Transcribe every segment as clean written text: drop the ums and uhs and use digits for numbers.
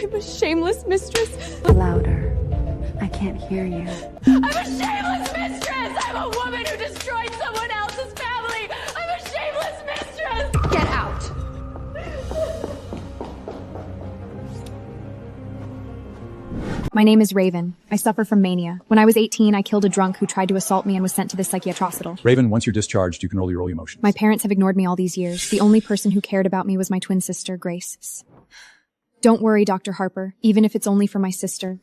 I'm a shameless mistress. Louder. I can't hear you. I'm a shameless mistress! I'm a woman who destroyed someone else's family! I'm a shameless mistress! Get out! My name is Raven. I suffer from mania. When I was 18, I killed a drunk who tried to assault me and was sent to the psychiatric hospital. Raven, once you're discharged, you can roll your emotions. My parents have ignored me all these years. The only person who cared about me was my twin sister, Grace. Don't worry, Dr. Harper, even if it's only for my sister.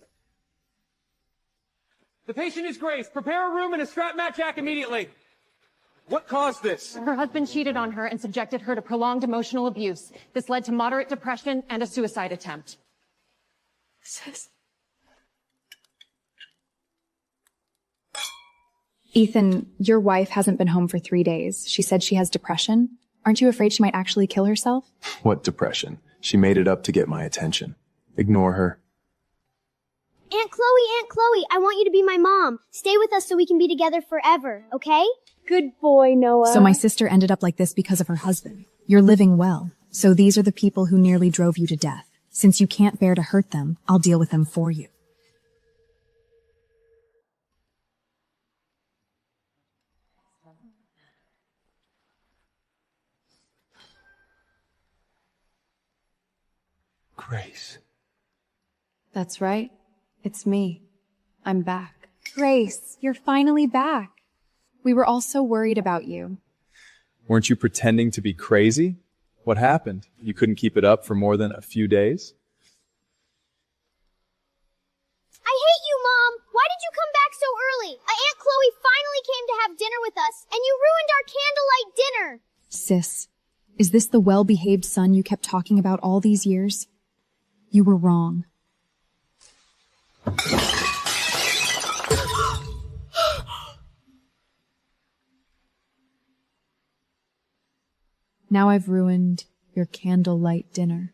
The patient is Grace. Prepare a room and a strap mat jack immediately. What caused this? Her husband cheated on her and subjected her to prolonged emotional abuse. This led to moderate depression and a suicide attempt. Ethan, your wife hasn't been home for 3 days. She said she has depression. Aren't you afraid she might actually kill herself? What depression? She made it up to get my attention. Ignore her. Aunt Chloe, I want you to be my mom. Stay with us so we can be together forever, okay? Good boy, Noah. So my sister ended up like this because of her husband. You're living well. So these are the people who nearly drove you to death. Since you can't bear to hurt them, I'll deal with them for you. Grace. That's right. It's me. I'm back. Grace, you're finally back. We were all so worried about you. Weren't you pretending to be crazy? What happened? You couldn't keep it up for more than a few days? I hate you, Mom! Why did you come back so early? Aunt Chloe finally came to have dinner with us, and you ruined our candlelight dinner! Sis, is this the well-behaved son you kept talking about all these years? You were wrong. Now I've ruined your candlelight dinner.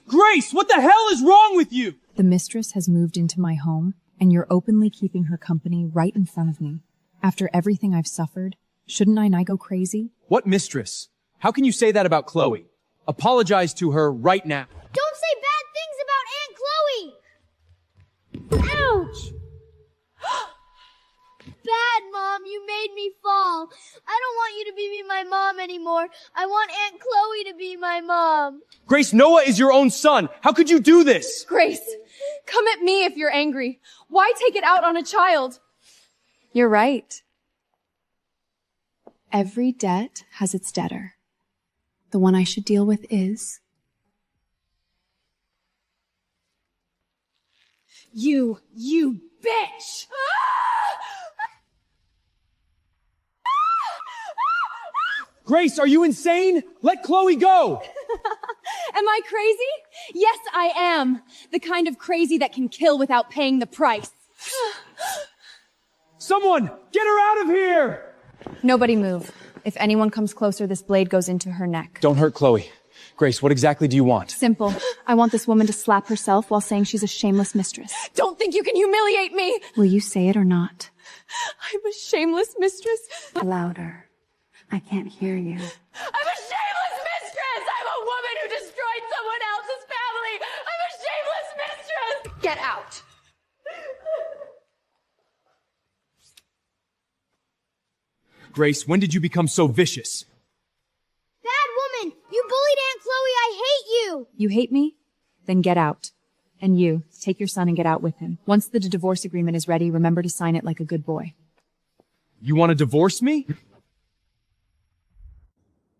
Grace, what the hell is wrong with you? The mistress has moved into my home, and you're openly keeping her company right in front of me. After everything I've suffered, shouldn't I go crazy? What mistress? How can you say that about Chloe? Apologize to her right now. Don't say bad things about Aunt Chloe! Ouch! Bad, Mom. You made me fall. I don't want you to be my mom anymore. I want Aunt Chloe to be my mom. Grace, Noah is your own son. How could you do this? Grace, come at me if you're angry. Why take it out on a child? You're right. Every debt has its debtor. The one I should deal with is... You bitch! Grace, are you insane? Let Chloe go! Am I crazy? Yes, I am. The kind of crazy that can kill without paying the price. Someone, get her out of here! Nobody move. If anyone comes closer, this blade goes into her neck. Don't hurt Chloe. Grace, what exactly do you want? Simple. I want this woman to slap herself while saying she's a shameless mistress. Don't think you can humiliate me! Will you say it or not? I'm a shameless mistress. Louder. I can't hear you. I'm a shameless mistress! I'm a woman who destroyed someone else's family! I'm a shameless mistress! Get out! Grace, when did you become so vicious? Bad woman! You bullied Aunt Chloe! I hate you! You hate me? Then get out. And you, take your son and get out with him. Once the divorce agreement is ready, remember to sign it like a good boy. You want to divorce me?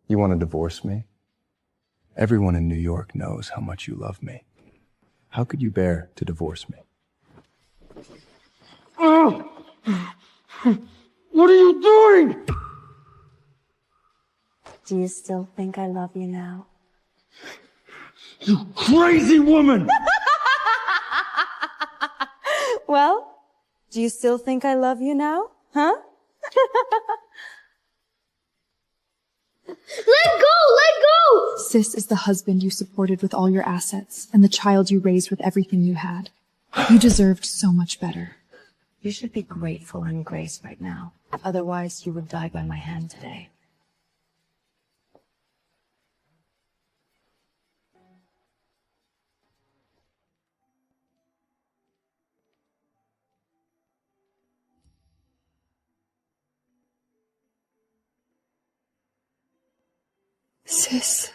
You want to divorce me? Everyone in New York knows how much you love me. How could you bear to divorce me? What are you doing? Do you still think I love you now? You crazy woman! Well, do you still think I love you now? Huh? Let go! Sis is the husband you supported with all your assets, and the child you raised with everything you had. You deserved so much better. You should be grateful and Grace right now. Otherwise, you would die by my hand today. Sis.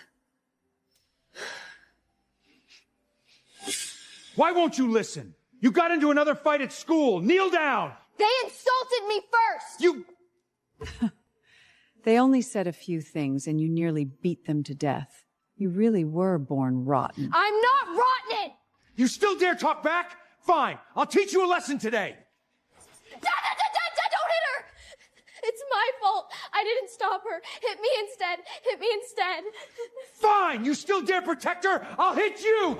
Why won't you listen? You got into another fight at school. Kneel down. They insulted me first! You... They only said a few things and you nearly beat them to death. You really were born rotten. I'm not rotten! You still dare talk back? Fine. I'll teach you a lesson today. Dad, don't hit her! It's my fault. I didn't stop her. Hit me instead. Hit me instead. Fine. You still dare protect her? I'll hit you.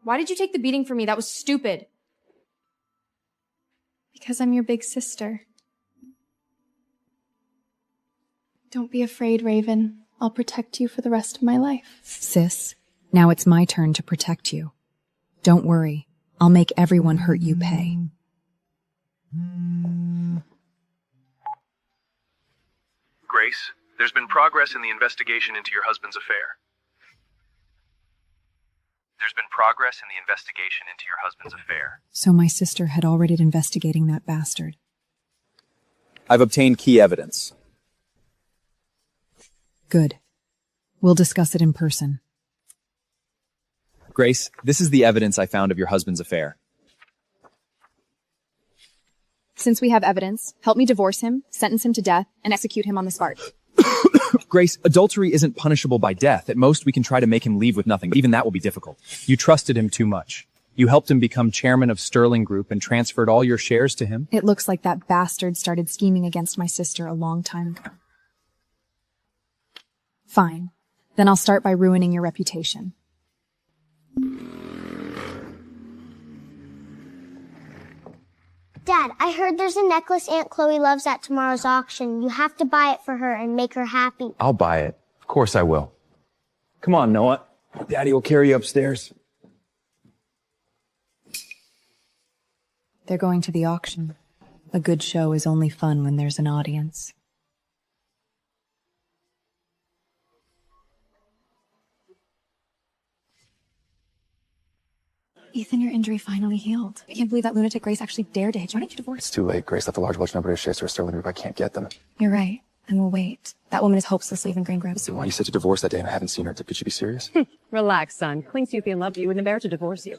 Why did you take the beating for me? That was stupid. Because I'm your big sister. Don't be afraid, Raven. I'll protect you for the rest of my life. Sis, now it's my turn to protect you. Don't worry. I'll make everyone hurt you pay. Grace, there's been progress in the investigation into your husband's affair. So my sister had already been investigating that bastard. I've obtained key evidence. Good. We'll discuss it in person. Grace, this is the evidence I found of your husband's affair. Since we have evidence, help me divorce him, sentence him to death, and execute him on the spot. Grace, adultery isn't punishable by death. At most, we can try to make him leave with nothing, but even that will be difficult. You trusted him too much. You helped him become chairman of Sterling Group and transferred all your shares to him. It looks like that bastard started scheming against my sister a long time ago. Fine. Then I'll start by ruining your reputation. Dad, I heard there's a necklace Aunt Chloe loves at tomorrow's auction. You have to buy it for her and make her happy. I'll buy it. Of course I will. Come on, Noah. Daddy will carry you upstairs. They're going to the auction. A good show is only fun when there's an audience. Ethan, your injury finally healed. I can't believe that lunatic Grace actually dared to hit you. Why don't you divorce? It's too late. Grace left a large number of shares to her Sterling Group. I can't get them. You're right. And we'll wait. That woman is hopeless leaving Green Grove. Listen, why you said to divorce that day and I haven't seen her? Could she be serious? Relax, son. Clings to you and loved you wouldn't bear to divorce you.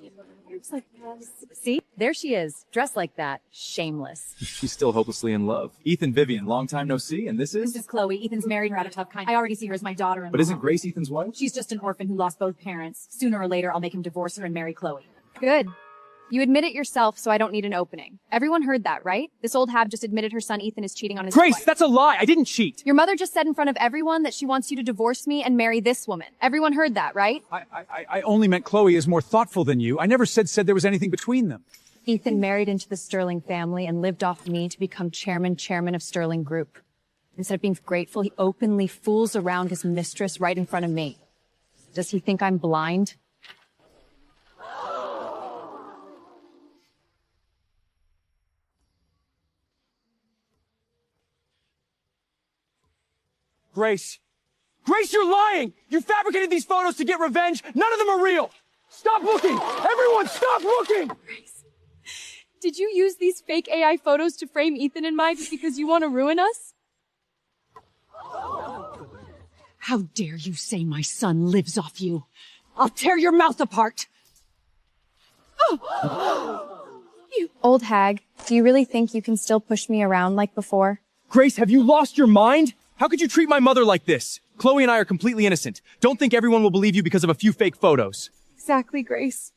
See? There she is, dressed like that. Shameless. She's still hopelessly in love. Ethan, Vivian, long time no see, and this is? This is Chloe. Ethan's married, rather tough kind. I already see her as my daughter-in-law. But isn't Grace Ethan's wife? She's just an orphan who lost both parents. Sooner or later, I'll make him divorce her and marry Chloe. Good. You admit it yourself, so I don't need an opening. Everyone heard that, right? This old hab just admitted her son Ethan is cheating on his Grace, wife. that's a lie. I didn't cheat. Your mother just said in front of everyone that she wants you to divorce me and marry this woman. Everyone heard that, right? I only meant Chloe is more thoughtful than you. I never said there was anything between them. Ethan married into the Sterling family and lived off me to become chairman of Sterling Group. Instead of being grateful, he openly fools around his mistress right in front of me. Does he think I'm blind? Grace, you're lying! You fabricated these photos to get revenge. None of them are real. Stop looking! Everyone, stop looking! Grace, did you use these fake AI photos to frame Ethan and I just because you want to ruin us? How dare you say my son lives off you? I'll tear your mouth apart! You old hag, do you really think you can still push me around like before? Grace, have you lost your mind? How could you treat my mother like this? Chloe and I are completely innocent. Don't think everyone will believe you because of a few fake photos. Exactly, Grace.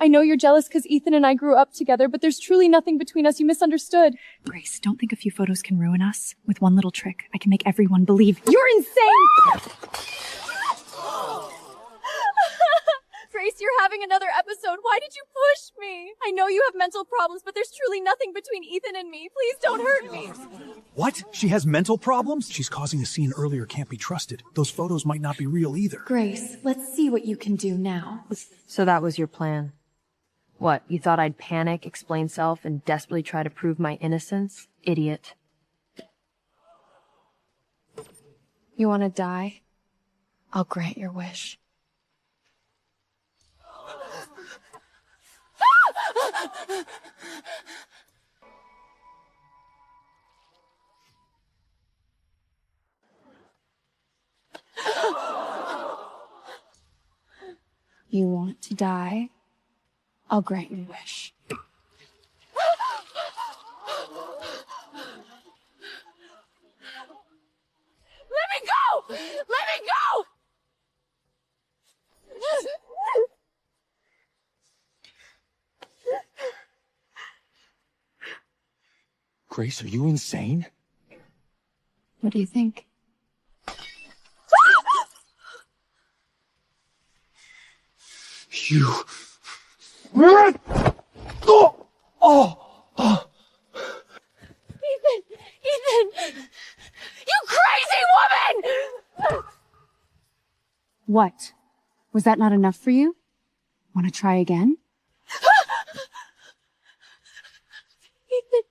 I know you're jealous because Ethan and I grew up together, but there's truly nothing between us. You misunderstood. Grace, don't think a few photos can ruin us. With one little trick, I can make everyone believe. You're insane! Grace, you're having another episode. Why did you push me? I know you have mental problems, but there's truly nothing between Ethan and me. Please don't hurt me. What? She has mental problems? She's causing a scene earlier can't be trusted. Those photos might not be real either. Grace, let's see what you can do now. So that was your plan? What, you thought I'd panic, explain self, and desperately try to prove my innocence? Idiot. You want to die? I'll grant your wish. You want to die? I'll grant your wish. Let me go! Let me go! Grace, are you insane? What do you think? You... Oh! Oh! Ethan! You crazy woman! What? Was that not enough for you? Want to try again? Ethan!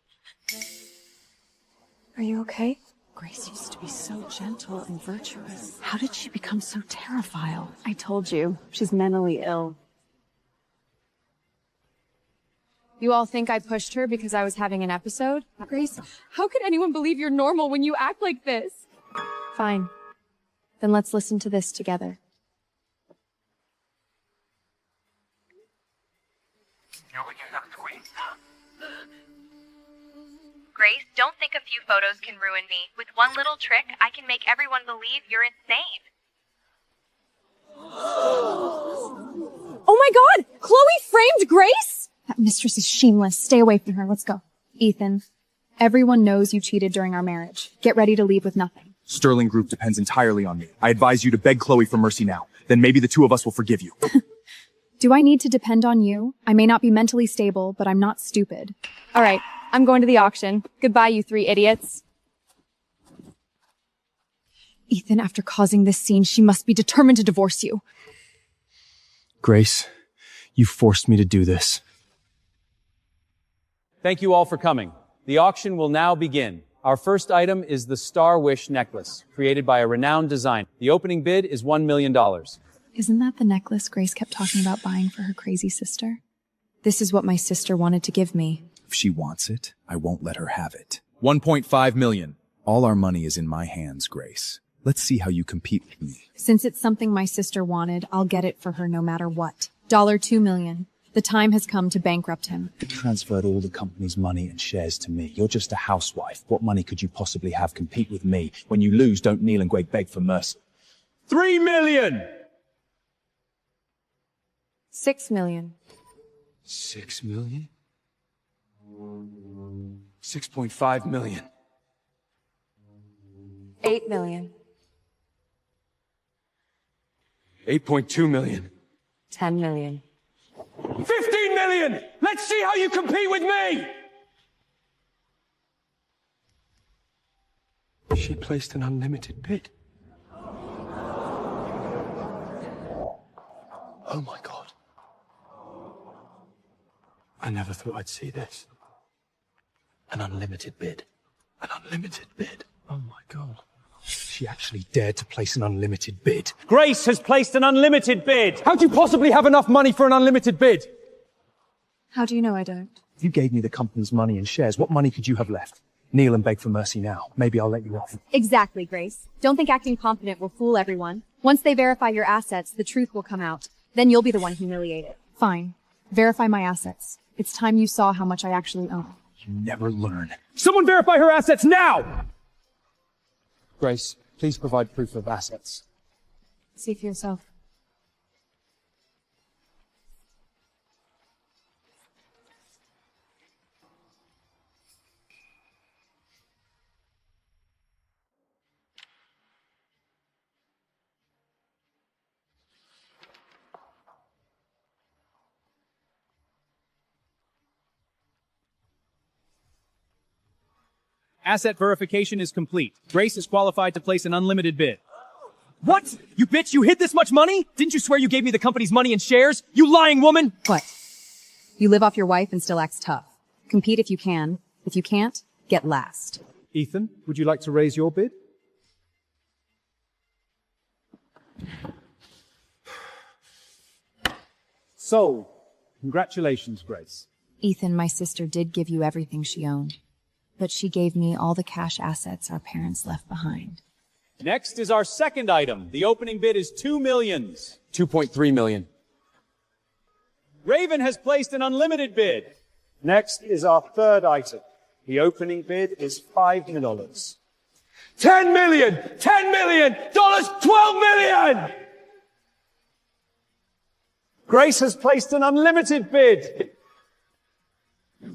Are you okay? Grace used to be so gentle and virtuous. How did she become so terrified? I told you, she's mentally ill. You all think I pushed her because I was having an episode? Grace, how could anyone believe you're normal when you act like this? Fine. Then let's listen to this together. Grace, don't think a few photos can ruin me. With one little trick, I can make everyone believe you're insane. Oh my god! Chloe framed Grace? That mistress is shameless. Stay away from her. Let's go. Ethan, everyone knows you cheated during our marriage. Get ready to leave with nothing. Sterling Group depends entirely on me. I advise you to beg Chloe for mercy now. Then maybe the two of us will forgive you. Do I need to depend on you? I may not be mentally stable, but I'm not stupid. All right, I'm going to the auction. Goodbye, you three idiots. Ethan, after causing this scene, she must be determined to divorce you. Grace, you forced me to do this. Thank you all for coming. The auction will now begin. Our first item is the Star Wish necklace, created by a renowned designer. The opening bid is $1 million. Isn't that the necklace Grace kept talking about buying for her crazy sister? This is what my sister wanted to give me. If she wants it, I won't let her have it. 1.5 million. All our money is in my hands, Grace. Let's see how you compete with me. Since it's something my sister wanted, I'll get it for her no matter what. $2 million. The time has come to bankrupt him. You transferred all the company's money and shares to me. You're just a housewife. What money could you possibly have? Compete with me. When you lose, don't kneel and beg for mercy. 3 million! 6 million. 6 million? 6.5 million. 8 million. 8.2 million. 10 million. 15 million! Let's see how you compete with me! She placed an unlimited bid. Oh my God. I never thought I'd see this. An unlimited bid. An unlimited bid. Oh my God. She actually dared to place an unlimited bid. Grace has placed an unlimited bid. How'd you possibly have enough money for an unlimited bid? How do you know I don't? If you gave me the company's money and shares, what money could you have left? Kneel and beg for mercy now. Maybe I'll let you off. Exactly, Grace. Don't think acting confident will fool everyone. Once they verify your assets, the truth will come out. Then you'll be the one humiliated. Fine. Verify my assets. It's time you saw how much I actually own. You never learn. Someone verify her assets now! Grace, please provide proof of assets. See for yourself. Asset verification is complete. Grace is qualified to place an unlimited bid. What? You bitch, you hid this much money? Didn't you swear you gave me the company's money and shares? You lying woman! What? You live off your wife and still acts tough. Compete if you can. If you can't, get last. Ethan, would you like to raise your bid? Sold. Congratulations, Grace. Ethan, my sister did give you everything she owned. But she gave me all the cash assets our parents left behind. Next is our second item. The opening bid is $2 million. 2.3 million. Raven has placed an unlimited bid. Next is our third item. The opening bid is $5 million. $10 million! $10 million! $12 million! Grace has placed an unlimited bid.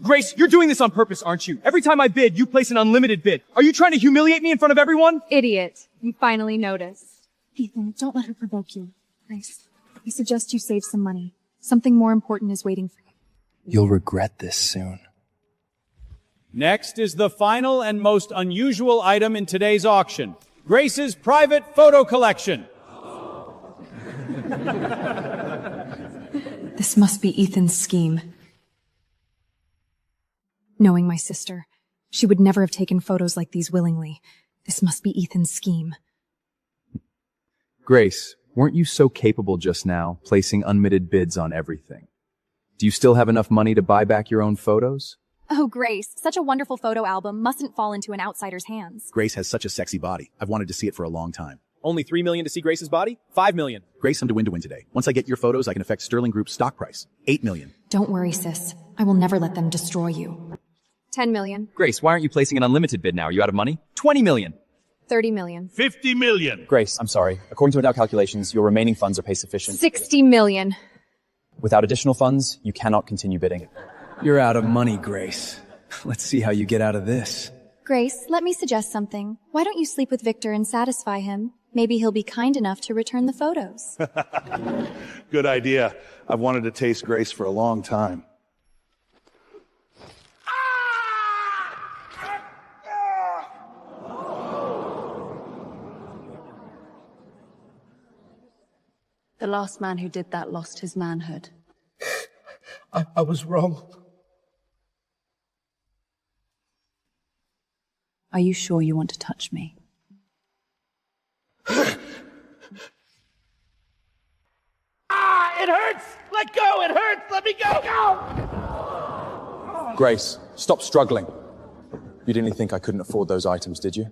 Grace, you're doing this on purpose, aren't you? Every time I bid, you place an unlimited bid. Are you trying to humiliate me in front of everyone? Idiot. You finally noticed. Ethan, don't let her provoke you. Grace, I suggest you save some money. Something more important is waiting for you. You'll regret this soon. Next is the final and most unusual item in today's auction. Grace's private photo collection. This must be Ethan's scheme. Knowing my sister, she would never have taken photos like these willingly. This must be Ethan's scheme. Grace, weren't you so capable just now, placing unlimited bids on everything? Do you still have enough money to buy back your own photos? Oh, Grace, such a wonderful photo album mustn't fall into an outsider's hands. Grace has such a sexy body. I've wanted to see it for a long time. Only $3 million to see Grace's body? $5 million. Grace, I'm to win today. Once I get your photos, I can affect Sterling Group's stock price. $8 million. Don't worry, sis. I will never let them destroy you. 10 million. Grace, why aren't you placing an unlimited bid now? Are you out of money? 20 million. 30 million. 50 million. Grace, I'm sorry. According to our calculations, your remaining funds are pay sufficient. 60 million. Without additional funds, you cannot continue bidding. You're out of money, Grace. Let's see how you get out of this. Grace, let me suggest something. Why don't you sleep with Victor and satisfy him? Maybe he'll be kind enough to return the photos. Good idea. I've wanted to taste Grace for a long time. The last man who did that lost his manhood. I was wrong. Are you sure you want to touch me? It hurts! Let go! It hurts! Let me go! Go! Grace, stop struggling. You didn't think I couldn't afford those items, did you?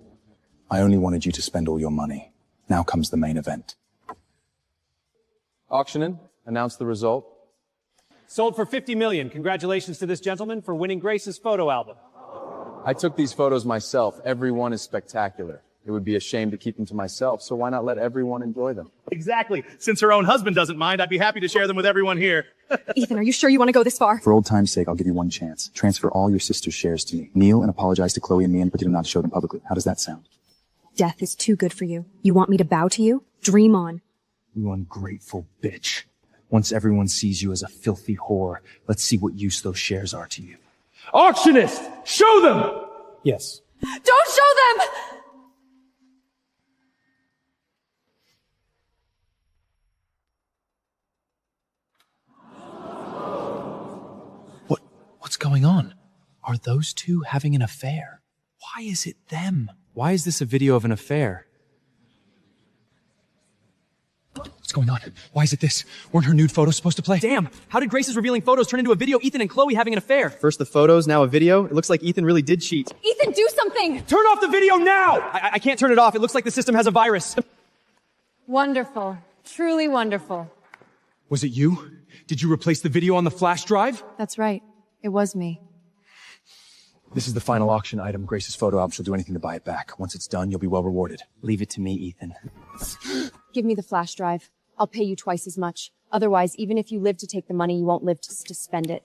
I only wanted you to spend all your money. Now comes the main event. Auctioning, announce the result. Sold for $50 million. Congratulations to this gentleman for winning Grace's photo album. I took these photos myself. Every one is spectacular. It would be a shame to keep them to myself, so why not let everyone enjoy them? Exactly. Since her own husband doesn't mind, I'd be happy to share them with everyone here. Ethan, are you sure you want to go this far? For old time's sake, I'll give you one chance. Transfer all your sister's shares to me. Kneel and apologize to Chloe and me and pretend not to show them publicly. How does that sound? Death is too good for you. You want me to bow to you? Dream on. You ungrateful bitch. Once everyone sees you as a filthy whore, let's see what use those shares are to you. Auctionist! Show them! Yes. Don't show them! What's going on? Are those two having an affair? Why is it them? Why is this a video of an affair? What's going on? Why is it this? Weren't her nude photos supposed to play? Damn! How did Grace's revealing photos turn into a video of Ethan and Chloe having an affair? First the photos, now a video. It looks like Ethan really did cheat. Ethan, do something! Turn off the video now! I can't turn it off. It looks like the system has a virus. Wonderful. Truly wonderful. Was it you? Did you replace the video on the flash drive? That's right. It was me. This is the final auction item. Grace's photo album. She'll do anything to buy it back. Once it's done, you'll be well rewarded. Leave it to me, Ethan. Give me the flash drive. I'll pay you twice as much. Otherwise, even if you live to take the money, you won't live to spend it.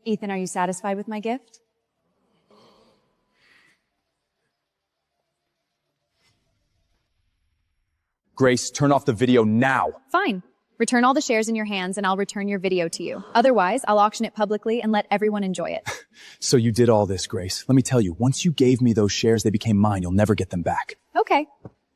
Ethan, are you satisfied with my gift? Grace, turn off the video now. Fine. Return all the shares in your hands and I'll return your video to you. Otherwise, I'll auction it publicly and let everyone enjoy it. So you did all this, Grace. Let me tell you, once you gave me those shares, they became mine. You'll never get them back. Okay.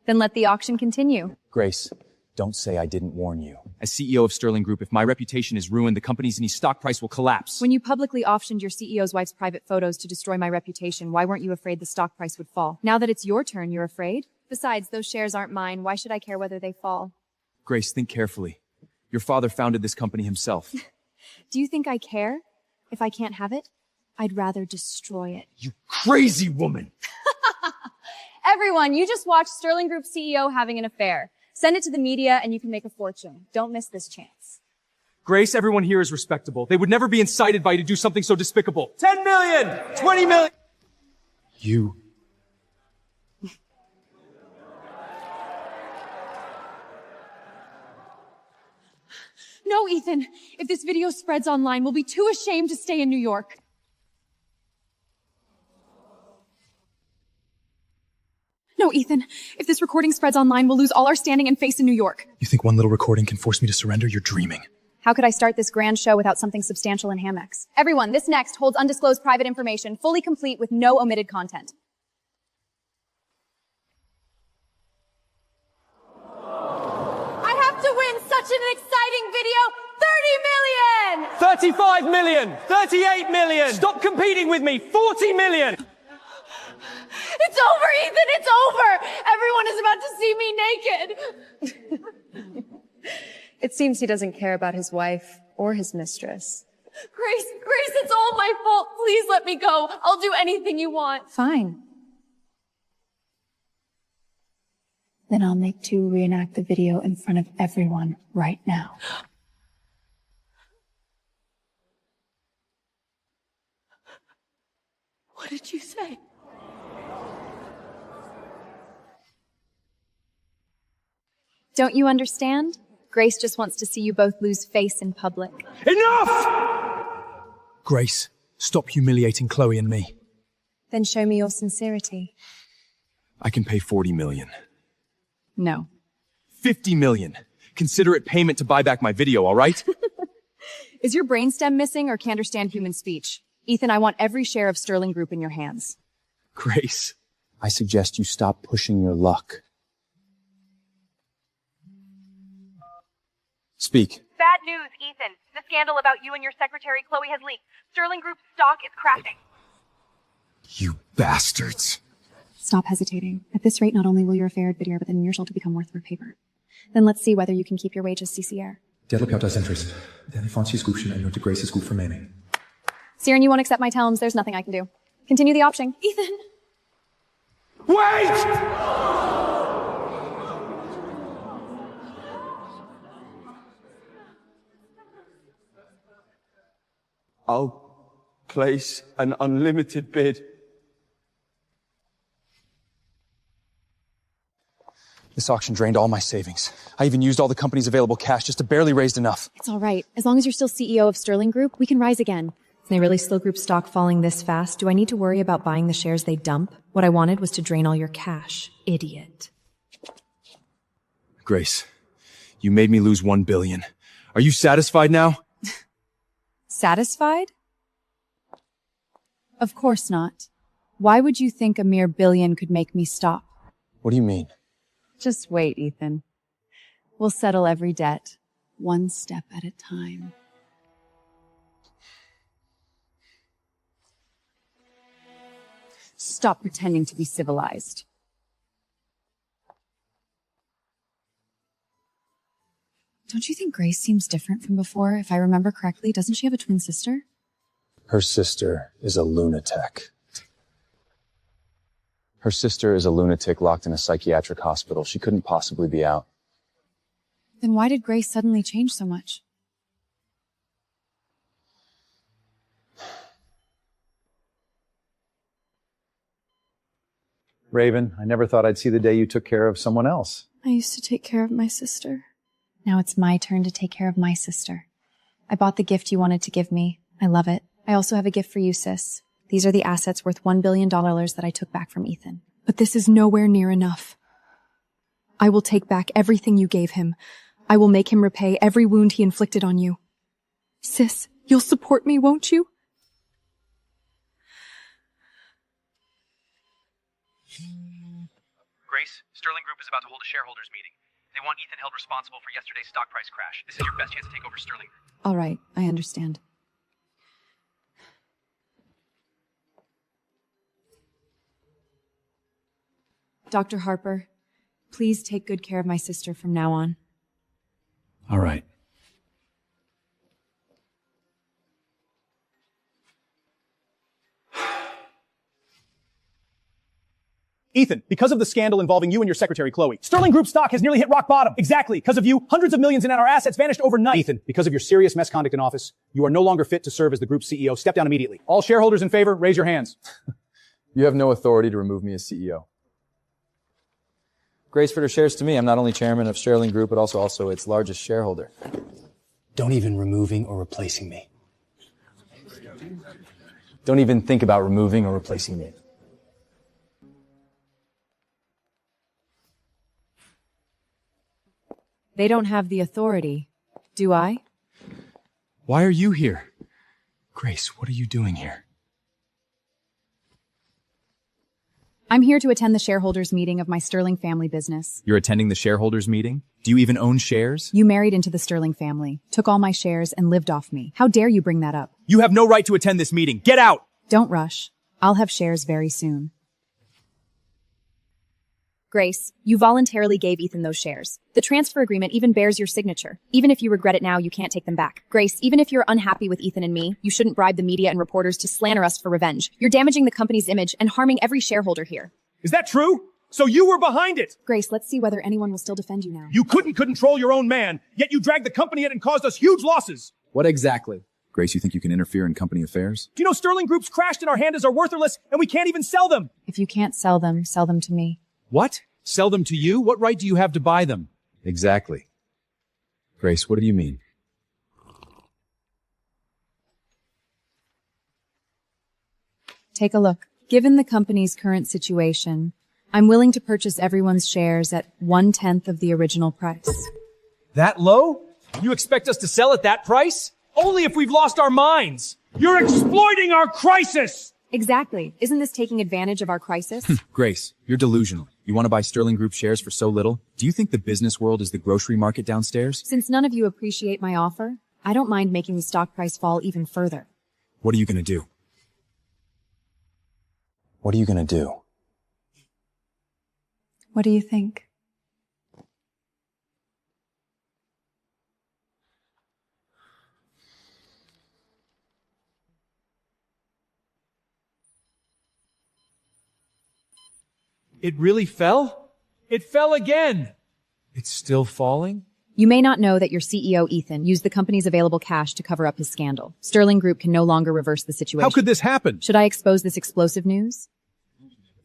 Then let the auction continue. Grace, don't say I didn't warn you. As CEO of Sterling Group, if my reputation is ruined, the company's stock price will collapse. When you publicly auctioned your CEO's wife's private photos to destroy my reputation, why weren't you afraid the stock price would fall? Now that it's your turn, you're afraid? Besides, those shares aren't mine. Why should I care whether they fall? Grace, think carefully. Your father founded this company himself. Do you think I care? If I can't have it, I'd rather destroy it. You crazy woman! Everyone, you just watched Sterling Group CEO having an affair. Send it to the media and you can make a fortune. Don't miss this chance. Grace, everyone here is respectable. They would never be incited by you to do something so despicable. 10 million! 20 million! You. No, Ethan. If this video spreads online, we'll be too ashamed to stay in New York. No, Ethan. If this recording spreads online, we'll lose all our standing and face in New York. You think one little recording can force me to surrender? You're dreaming. How could I start this grand show without something substantial in Hamex? Everyone, this next holds undisclosed private information, fully complete with no omitted content. I have to win such an exciting video. 30 million! 35 million! 38 million! Stop competing with me! 40 million! It's over, Ethan, it's over! Everyone is about to see me naked! It seems he doesn't care about his wife or his mistress. Grace, it's all my fault. Please let me go. I'll do anything you want. Fine. Then I'll make two reenact the video in front of everyone right now. What did you say? Don't you understand? Grace just wants to see you both lose face in public. Enough! Grace, stop humiliating Chloe and me. Then show me your sincerity. I can pay 40 million. No. 50 million. Consider it payment to buy back my video, all right? Is your brainstem missing or can't understand human speech? Ethan, I want every share of Sterling Group in your hands. Grace, I suggest you stop pushing your luck. Speak. Bad news, Ethan. The scandal about you and your secretary Chloe has leaked. Sterling Group's stock is crashing. You bastards. Stop hesitating. At this rate, not only will your affair at Whittier, but then yours will become worth for paper. Then let's see whether you can keep your wages CCR. Det er Piotrs interest. Den fancy skushen and your Grace is good for meaning. Siren, you won't accept my terms. There's nothing I can do. Continue the option. Ethan! Wait! I'll place an unlimited bid. This auction drained all my savings. I even used all the company's available cash just to barely raise enough. It's all right. As long as you're still CEO of Sterling Group, we can rise again. They really slow group stock falling this fast? Do I need to worry about buying the shares they dump? What I wanted was to drain all your cash. Idiot. Grace, you made me lose 1 billion. Are you satisfied now? Satisfied? Of course not. Why would you think a mere billion could make me stop? What do you mean? Just wait, Ethan. We'll settle every debt, one step at a time. Stop pretending to be civilized. Don't you think Grace seems different from before? If I remember correctly, doesn't she have a twin sister? Her sister is a lunatic. Her sister is a lunatic locked in a psychiatric hospital. She couldn't possibly be out. Then why did Grace suddenly change so much? Raven, I never thought I'd see the day you took care of someone else. I used to take care of my sister. Now it's my turn to take care of my sister. I bought the gift you wanted to give me. I love it. I also have a gift for you, sis. These are the assets worth $1 billion that I took back from Ethan. But this is nowhere near enough. I will take back everything you gave him. I will make him repay every wound he inflicted on you. Sis, you'll support me, won't you? Grace, Sterling Group is about to hold a shareholders meeting. They want Ethan held responsible for yesterday's stock price crash. This is your best chance to take over Sterling Group. All right, I understand. Dr. Harper, please take good care of my sister from now on. All right. Ethan, because of the scandal involving you and your secretary, Chloe, Sterling Group stock has nearly hit rock bottom. Exactly. Because of you, hundreds of millions in our assets vanished overnight. Ethan, because of your serious misconduct in office, you are no longer fit to serve as the group's CEO. Step down immediately. All shareholders in favor, raise your hands. You have no authority to remove me as CEO. Grace put her shares to me. I'm not only chairman of Sterling Group, but also its largest shareholder. Don't even removing or replacing me. Don't even think about removing or replacing me. They don't have the authority, do I? Why are you here? Grace, what are you doing here? I'm here to attend the shareholders meeting of my Sterling family business. You're attending the shareholders meeting? Do you even own shares? You married into the Sterling family, took all my shares, and lived off me. How dare you bring that up? You have no right to attend this meeting. Get out! Don't rush. I'll have shares very soon. Grace, you voluntarily gave Ethan those shares. The transfer agreement even bears your signature. Even if you regret it now, you can't take them back. Grace, even if you're unhappy with Ethan and me, you shouldn't bribe the media and reporters to slander us for revenge. You're damaging the company's image and harming every shareholder here. Is that true? So you were behind it! Grace, let's see whether anyone will still defend you now. You couldn't control your own man, yet you dragged the company in and caused us huge losses! What exactly? Grace, you think you can interfere in company affairs? Do you know Sterling Group's crashed and our handlers are worthless and we can't even sell them? If you can't sell them to me. What? Sell them to you? What right do you have to buy them? Exactly. Grace, what do you mean? Take a look. Given the company's current situation, I'm willing to purchase everyone's shares at 1/10 of the original price. That low? You expect us to sell at that price? Only if we've lost our minds! You're exploiting our crisis! Exactly. Isn't this taking advantage of our crisis? Grace, you're delusional. You want to buy Sterling Group shares for so little? Do you think the business world is the grocery market downstairs? Since none of you appreciate my offer, I don't mind making the stock price fall even further. What are you gonna do? What are you gonna do? What do you think? It really fell? It fell again! It's still falling? You may not know that your CEO, Ethan, used the company's available cash to cover up his scandal. Sterling Group can no longer reverse the situation. How could this happen? Should I expose this explosive news?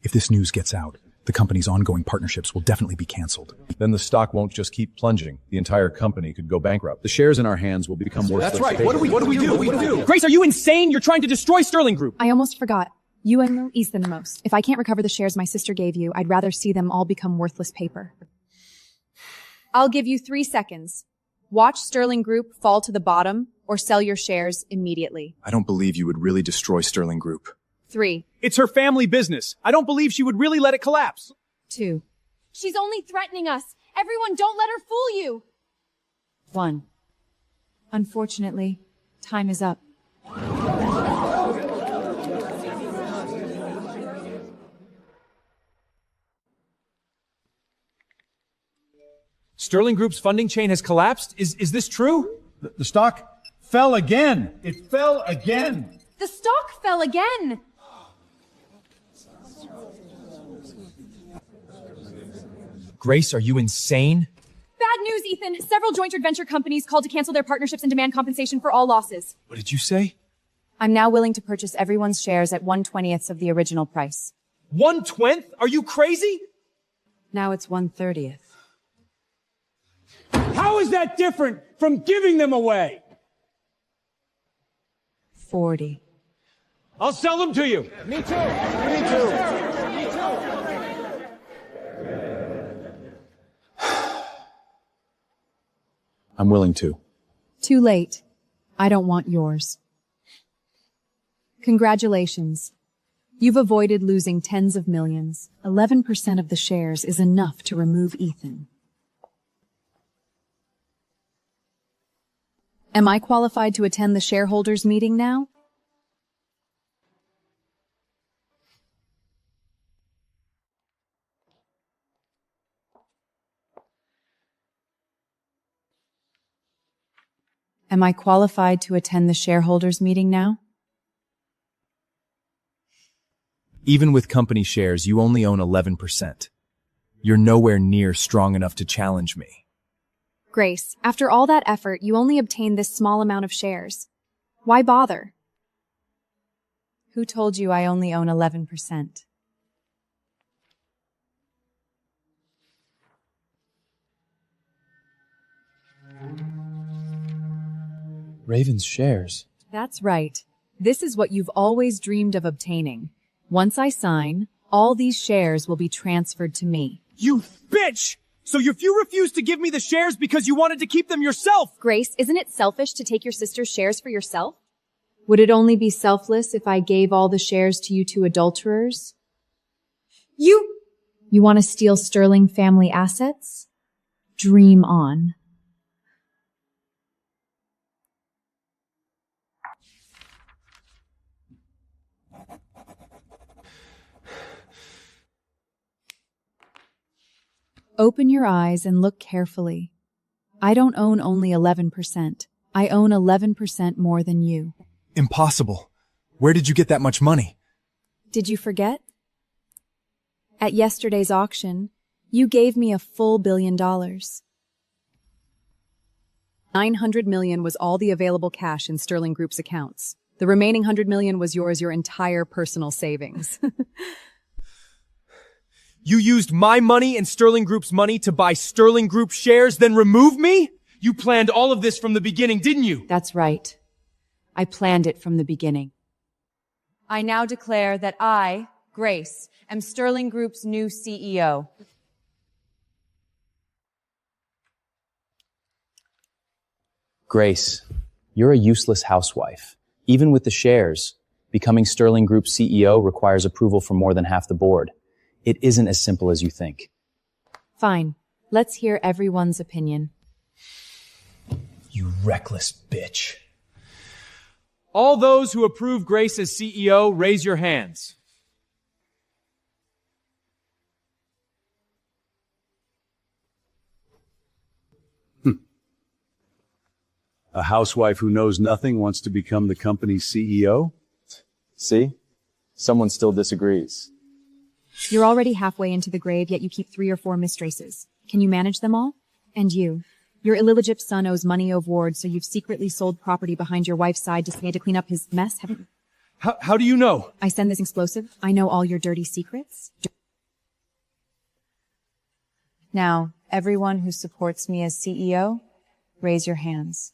If this news gets out, the company's ongoing partnerships will definitely be canceled. Then the stock won't just keep plunging. The entire company could go bankrupt. The shares in our hands will become worthless. That's right. What do we do? Grace, are you insane? You're trying to destroy Sterling Group. I almost forgot. You and Ethan the most. If I can't recover the shares my sister gave you, I'd rather see them all become worthless paper. I'll give you 3 seconds. Watch Sterling Group fall to the bottom or sell your shares immediately. I don't believe you would really destroy Sterling Group. 3. It's her family business. I don't believe she would really let it collapse. 2. She's only threatening us. Everyone, don't let her fool you. 1. Unfortunately, time is up. Sterling Group's funding chain has collapsed? Is this true? The stock fell again. It fell again. The stock fell again. Grace, are you insane? Bad news, Ethan. Several joint venture companies called to cancel their partnerships and demand compensation for all losses. What did you say? I'm now willing to purchase everyone's shares at 1/20th of the original price. 1/20? Are you crazy? Now it's 1/30th. How is that different from giving them away? 40. I'll sell them to you. Me too. Me too. I'm willing to. Too late. I don't want yours. Congratulations. You've avoided losing tens of millions. 11% of the shares is enough to remove Ethan. Am I qualified to attend the shareholders meeting now? Am I qualified to attend the shareholders meeting now? Even with company shares, you only own 11%. You're nowhere near strong enough to challenge me. Grace, after all that effort, you only obtained this small amount of shares. Why bother? Who told you I only own 11%? Raven's shares. That's right. This is what you've always dreamed of obtaining. Once I sign, all these shares will be transferred to me. You bitch! So if you refuse to give me the shares because you wanted to keep them yourself! Grace, isn't it selfish to take your sister's shares for yourself? Would it only be selfless if I gave all the shares to you two adulterers? You want to steal Sterling family assets? Dream on. Open your eyes and look carefully. I don't own only 11%. I own 11% more than you. Impossible. Where did you get that much money? Did you forget? At yesterday's auction, you gave me a full $1 billion. 900 million was all the available cash in Sterling Group's accounts. The remaining 100 million was yours, your entire personal savings. You used my money and Sterling Group's money to buy Sterling Group shares, then remove me? You planned all of this from the beginning, didn't you? That's right. I planned it from the beginning. I now declare that I, Grace, am Sterling Group's new CEO. Grace, you're a useless housewife. Even with the shares, becoming Sterling Group CEO requires approval from more than half the board. It isn't as simple as you think. Fine. Let's hear everyone's opinion. You reckless bitch. All those who approve Grace as CEO, raise your hands. A housewife who knows nothing wants to become the company's CEO? See? Someone still disagrees. You're already halfway into the grave, yet you keep 3 or 4 mistresses. Can you manage them all? And you? Your illegitimate son owes money of ward, so you've secretly sold property behind your wife's side to clean up his mess, haven't you? How do you know? I send this explosive. I know all your dirty secrets. Now, everyone who supports me as CEO, raise your hands.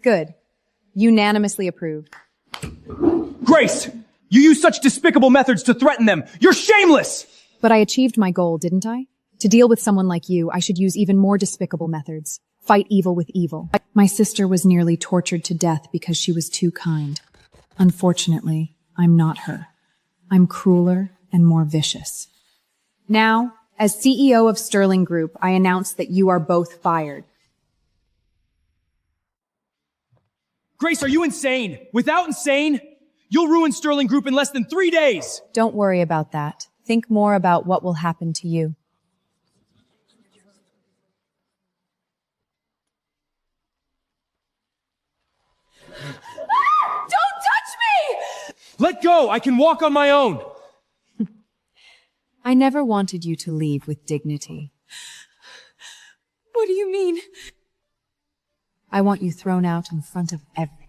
Good. Unanimously approved. Grace! You use such despicable methods to threaten them! You're shameless! But I achieved my goal, didn't I? To deal with someone like you, I should use even more despicable methods. Fight evil with evil. My sister was nearly tortured to death because she was too kind. Unfortunately, I'm not her. I'm crueler and more vicious. Now, as CEO of Sterling Group, I announce that you are both fired. Grace, are you insane? Without insane, you'll ruin Sterling Group in less than 3 days! Don't worry about that. Think more about what will happen to you. Don't touch me! Let go! I can walk on my own! I never wanted you to leave with dignity. What do you mean? I want you thrown out in front of everyone,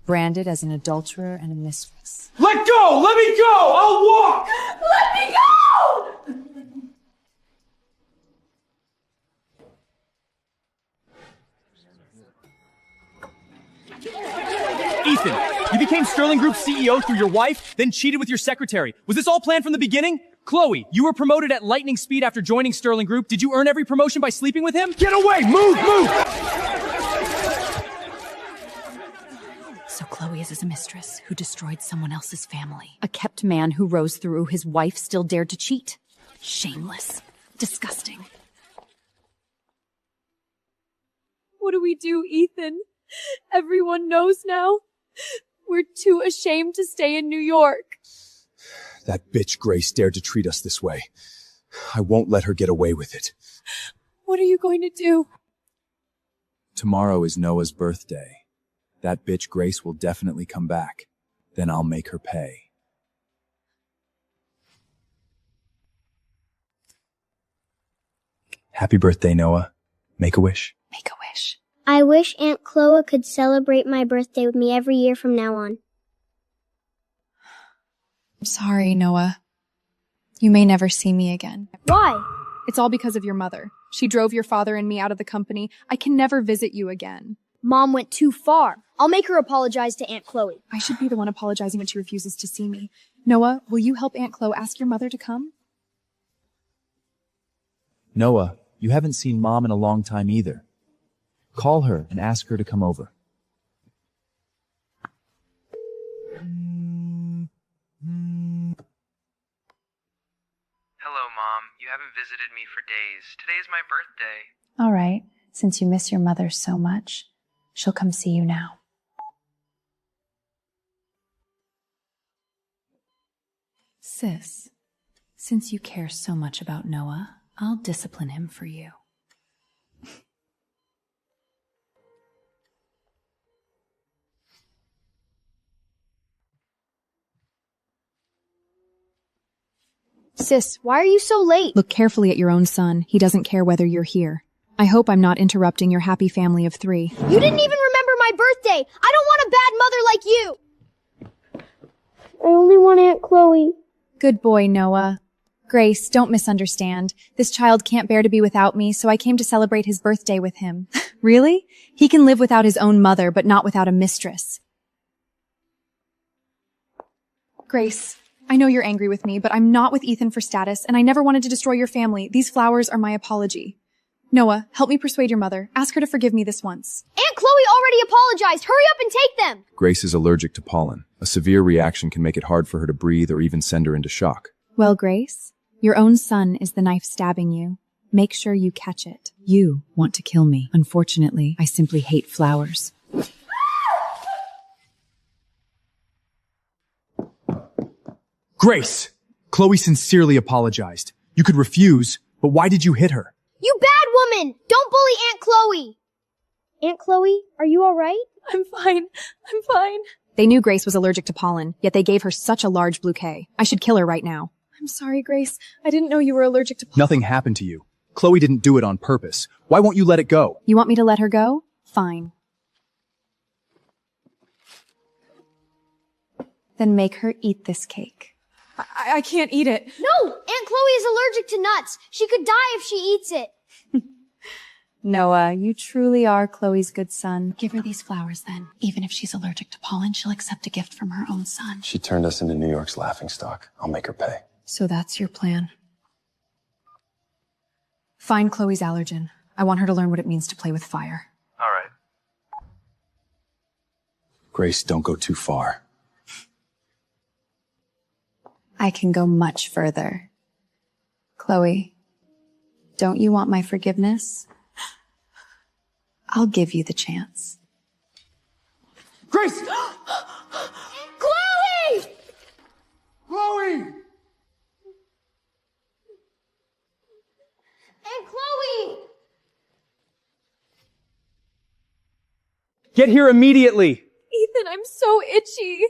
branded as an adulterer and a mistress. Let go! Let me go! I'll walk! Let me go! Ethan, you became Sterling Group CEO through your wife, then cheated with your secretary. Was this all planned from the beginning? Chloe, you were promoted at lightning speed after joining Sterling Group. Did you earn every promotion by sleeping with him? Get away! Move! Move! So Chloe is a mistress who destroyed someone else's family. A kept man who rose through his wife still dared to cheat. Shameless. Disgusting. What do we do, Ethan? Everyone knows now. We're too ashamed to stay in New York. That bitch Grace dared to treat us this way. I won't let her get away with it. What are you going to do? Tomorrow is Noah's birthday. That bitch Grace will definitely come back. Then I'll make her pay. Happy birthday, Noah. Make a wish. Make a wish. I wish Aunt Chloe could celebrate my birthday with me every year from now on. I'm sorry, Noah. You may never see me again. Why? It's all because of your mother. She drove your father and me out of the company. I can never visit you again. Mom went too far. I'll make her apologize to Aunt Chloe. I should be the one apologizing when she refuses to see me. Noah, will you help Aunt Chloe ask your mother to come? Noah, you haven't seen Mom in a long time either. Call her and ask her to come over. Hello, Mom. You haven't visited me for days. Today's my birthday. All right, since you miss your mother so much, she'll come see you now. Sis, since you care so much about Noah, I'll discipline him for you. Sis, why are you so late? Look carefully at your own son. He doesn't care whether you're here. I hope I'm not interrupting your happy family of 3. You didn't even remember my birthday. I don't want a bad mother like you. I only want Aunt Chloe. Good boy, Noah. Grace, don't misunderstand. This child can't bear to be without me, so I came to celebrate his birthday with him. Really? He can live without his own mother, but not without a mistress. Grace, I know you're angry with me, but I'm not with Ethan for status, and I never wanted to destroy your family. These flowers are my apology. Noah, help me persuade your mother. Ask her to forgive me this once. Aunt Chloe already apologized. Hurry up and take them. Grace is allergic to pollen. A severe reaction can make it hard for her to breathe or even send her into shock. Well, Grace, your own son is the knife stabbing you. Make sure you catch it. You want to kill me. Unfortunately, I simply hate flowers. Grace! Chloe sincerely apologized. You could refuse, but why did you hit her? You bad woman! Don't bully Aunt Chloe! Aunt Chloe, are you alright? I'm fine. I'm fine. They knew Grace was allergic to pollen, yet they gave her such a large bouquet. I should kill her right now. I'm sorry, Grace. I didn't know you were allergic to pollen. Nothing happened to you. Chloe didn't do it on purpose. Why won't you let it go? You want me to let her go? Fine. Then make her eat this cake. I can't eat it. No! Aunt Chloe is allergic to nuts. She could die if she eats it. Noah, you truly are Chloe's good son. Give her these flowers then. Even if she's allergic to pollen, she'll accept a gift from her own son. She turned us into New York's laughingstock. I'll make her pay. So that's your plan. Find Chloe's allergen. I want her to learn what it means to play with fire. All right. Grace, don't go too far. I can go much further. Chloe, don't you want my forgiveness? I'll give you the chance. Grace! Chloe! Chloe! Aunt Chloe! Get here immediately! Ethan, I'm so itchy.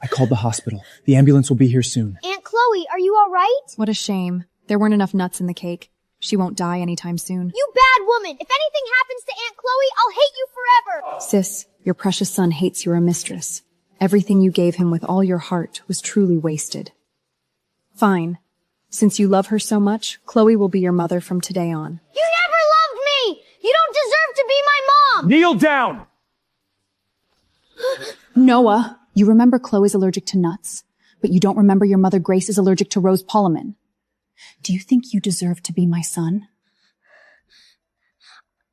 I called the hospital. The ambulance will be here soon. Aunt Chloe, are you alright? What a shame. There weren't enough nuts in the cake. She won't die anytime soon. You bad woman! If anything happens to Aunt Chloe, I'll hate you forever! Sis, your precious son hates your mistress. Everything you gave him with all your heart was truly wasted. Fine. Since you love her so much, Chloe will be your mother from today on. You never loved me! You don't deserve to be my mom! Kneel down! Noah, you remember Chloe's allergic to nuts, but you don't remember your mother Grace is allergic to rose polymen. Do you think you deserve to be my son?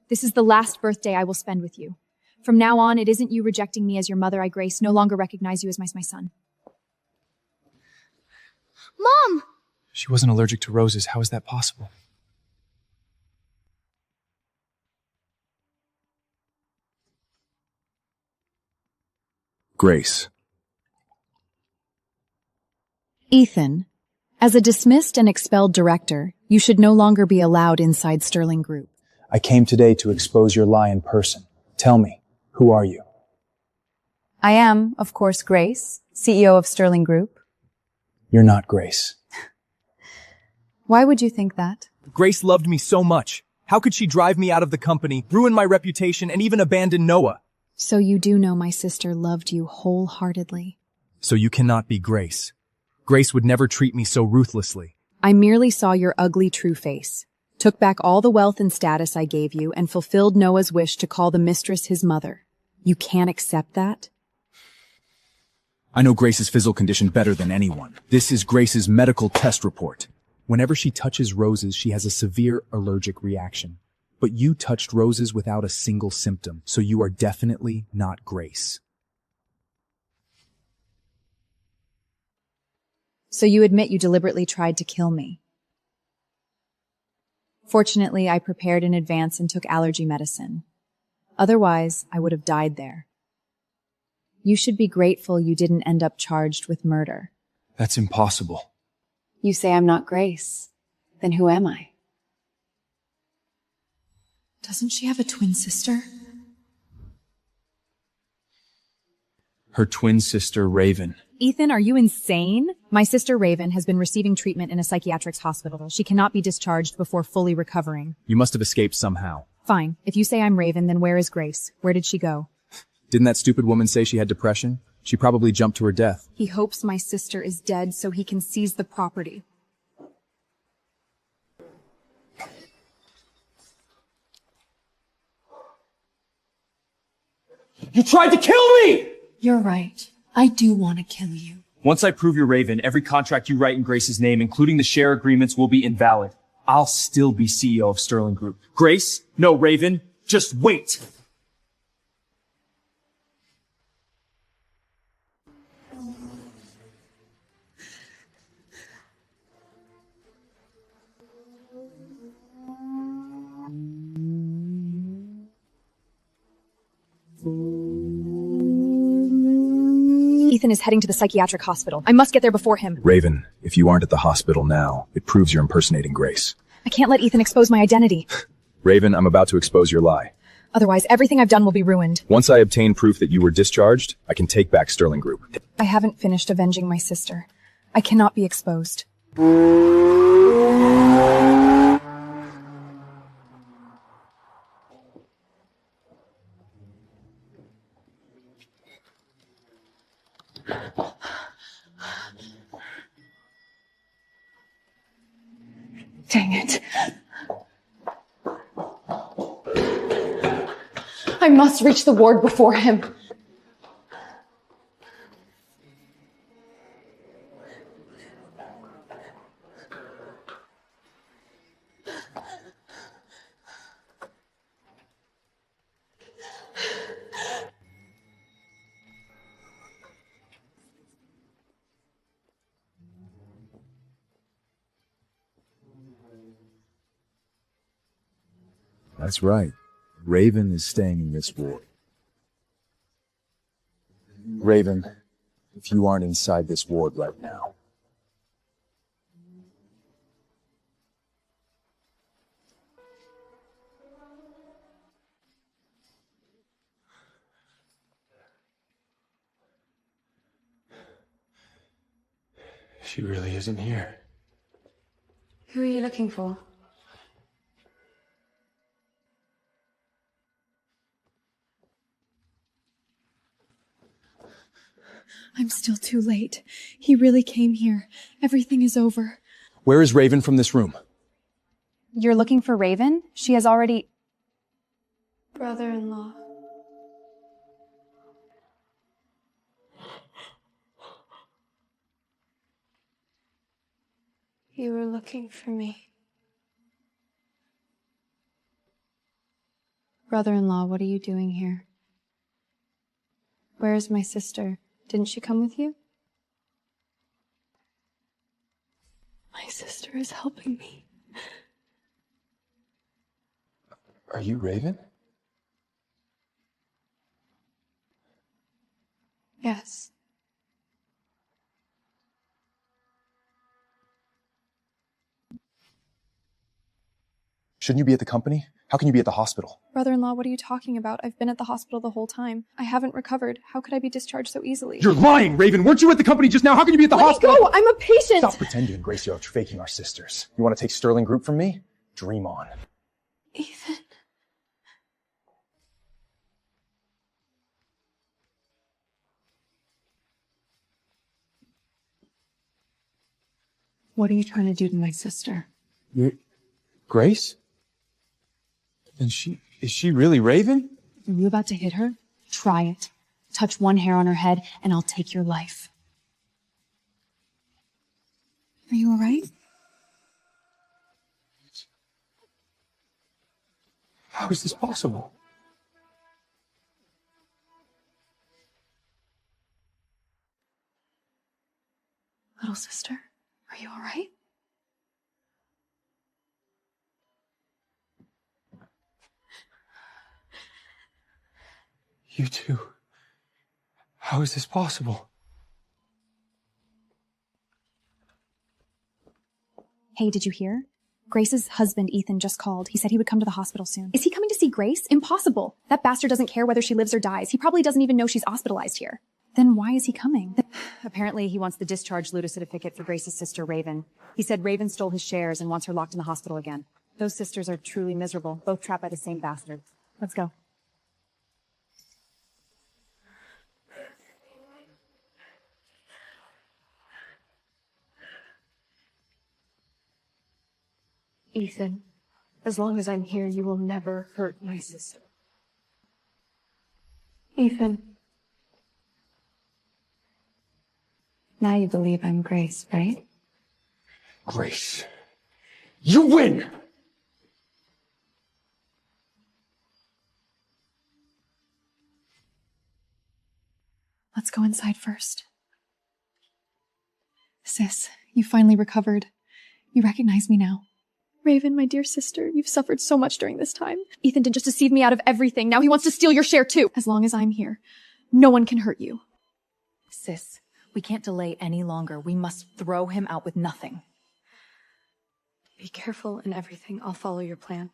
This is the last birthday I will spend with you. From now on, it isn't you rejecting me as your mother. I, Grace, no longer recognize you as my son. Mom! She wasn't allergic to roses. How is that possible? Grace. Ethan, as a dismissed and expelled director, you should no longer be allowed inside Sterling Group. I came today to expose your lie in person. Tell me, who are you? I am, of course, Grace, CEO of Sterling Group. You're not Grace. Why would you think that? Grace loved me so much. How could she drive me out of the company, ruin my reputation, and even abandon Noah? So you do know my sister loved you wholeheartedly. So you cannot be Grace. Grace would never treat me so ruthlessly. I merely saw your ugly true face, took back all the wealth and status I gave you, and fulfilled Noah's wish to call the mistress his mother. You can't accept that? I know Grace's physical condition better than anyone. This is Grace's medical test report. Whenever she touches roses, she has a severe allergic reaction. But you touched roses without a single symptom, so you are definitely not Grace. So you admit you deliberately tried to kill me. Fortunately, I prepared in advance and took allergy medicine. Otherwise, I would have died there. You should be grateful you didn't end up charged with murder. That's impossible. You say I'm not Grace. Then who am I? Doesn't she have a twin sister? Her twin sister, Raven. Ethan, are you insane? My sister Raven has been receiving treatment in a psychiatric hospital. She cannot be discharged before fully recovering. You must have escaped somehow. Fine. If you say I'm Raven, then where is Grace? Where did she go? Didn't that stupid woman say she had depression? She probably jumped to her death. He hopes my sister is dead so he can seize the property. You tried to kill me! You're right. I do want to kill you. Once I prove you're Raven, every contract you write in Grace's name, including the share agreements, will be invalid. I'll still be CEO of Sterling Group. Grace? No, Raven. Just wait! Ethan is heading to the psychiatric hospital. I must get there before him. Raven, if you aren't at the hospital now, it proves you're impersonating Grace. I can't let Ethan expose my identity. Raven, I'm about to expose your lie. Otherwise, everything I've done will be ruined. Once I obtain proof that you were discharged, I can take back Sterling Group. I haven't finished avenging my sister. I cannot be exposed. Dang it. I must reach the ward before him. That's right. Raven is staying in this ward. Raven, if you aren't inside this ward right now. She really isn't here. Who are you looking for? I'm still too late. He really came here. Everything is over. Where is Raven from this room? You're looking for Raven? She has already... Brother-in-law. You were looking for me. Brother-in-law, what are you doing here? Where is my sister? Didn't she come with you? My sister is helping me. Are you Raven? Yes. Shouldn't you be at the company? How can you be at the hospital? Brother-in-law, what are you talking about? I've been at the hospital the whole time. I haven't recovered. How could I be discharged so easily? You're lying, Raven! Weren't you at the company just now? How can you be at the hospital? Let me go! I'm a patient! Stop pretending, Grace, you're faking our sisters. You want to take Sterling Group from me? Dream on. Ethan. What are you trying to do to my sister? Grace? And is she really Raven? Are you about to hit her? Try it. Touch one hair on her head, and I'll take your life. Are you all right? How is this possible? Little sister, are you all right? You too. How is this possible? Hey, did you hear? Grace's husband, Ethan, just called. He said he would come to the hospital soon. Is he coming to see Grace? Impossible. That bastard doesn't care whether she lives or dies. He probably doesn't even know she's hospitalized here. Then why is he coming? Apparently, he wants the discharge Luda certificate for Grace's sister, Raven. He said Raven stole his shares and wants her locked in the hospital again. Those sisters are truly miserable, both trapped by the same bastard. Let's go. Ethan, as long as I'm here, you will never hurt my sister. Ethan. Now you believe I'm Grace, right? Grace, you win! Let's go inside first. Sis, you finally recovered. You recognize me now. Raven, my dear sister, you've suffered so much during this time. Ethan did just deceive me out of everything. Now he wants to steal your share too. As long as I'm here, no one can hurt you. Sis, we can't delay any longer. We must throw him out with nothing. Be careful in everything. I'll follow your plan.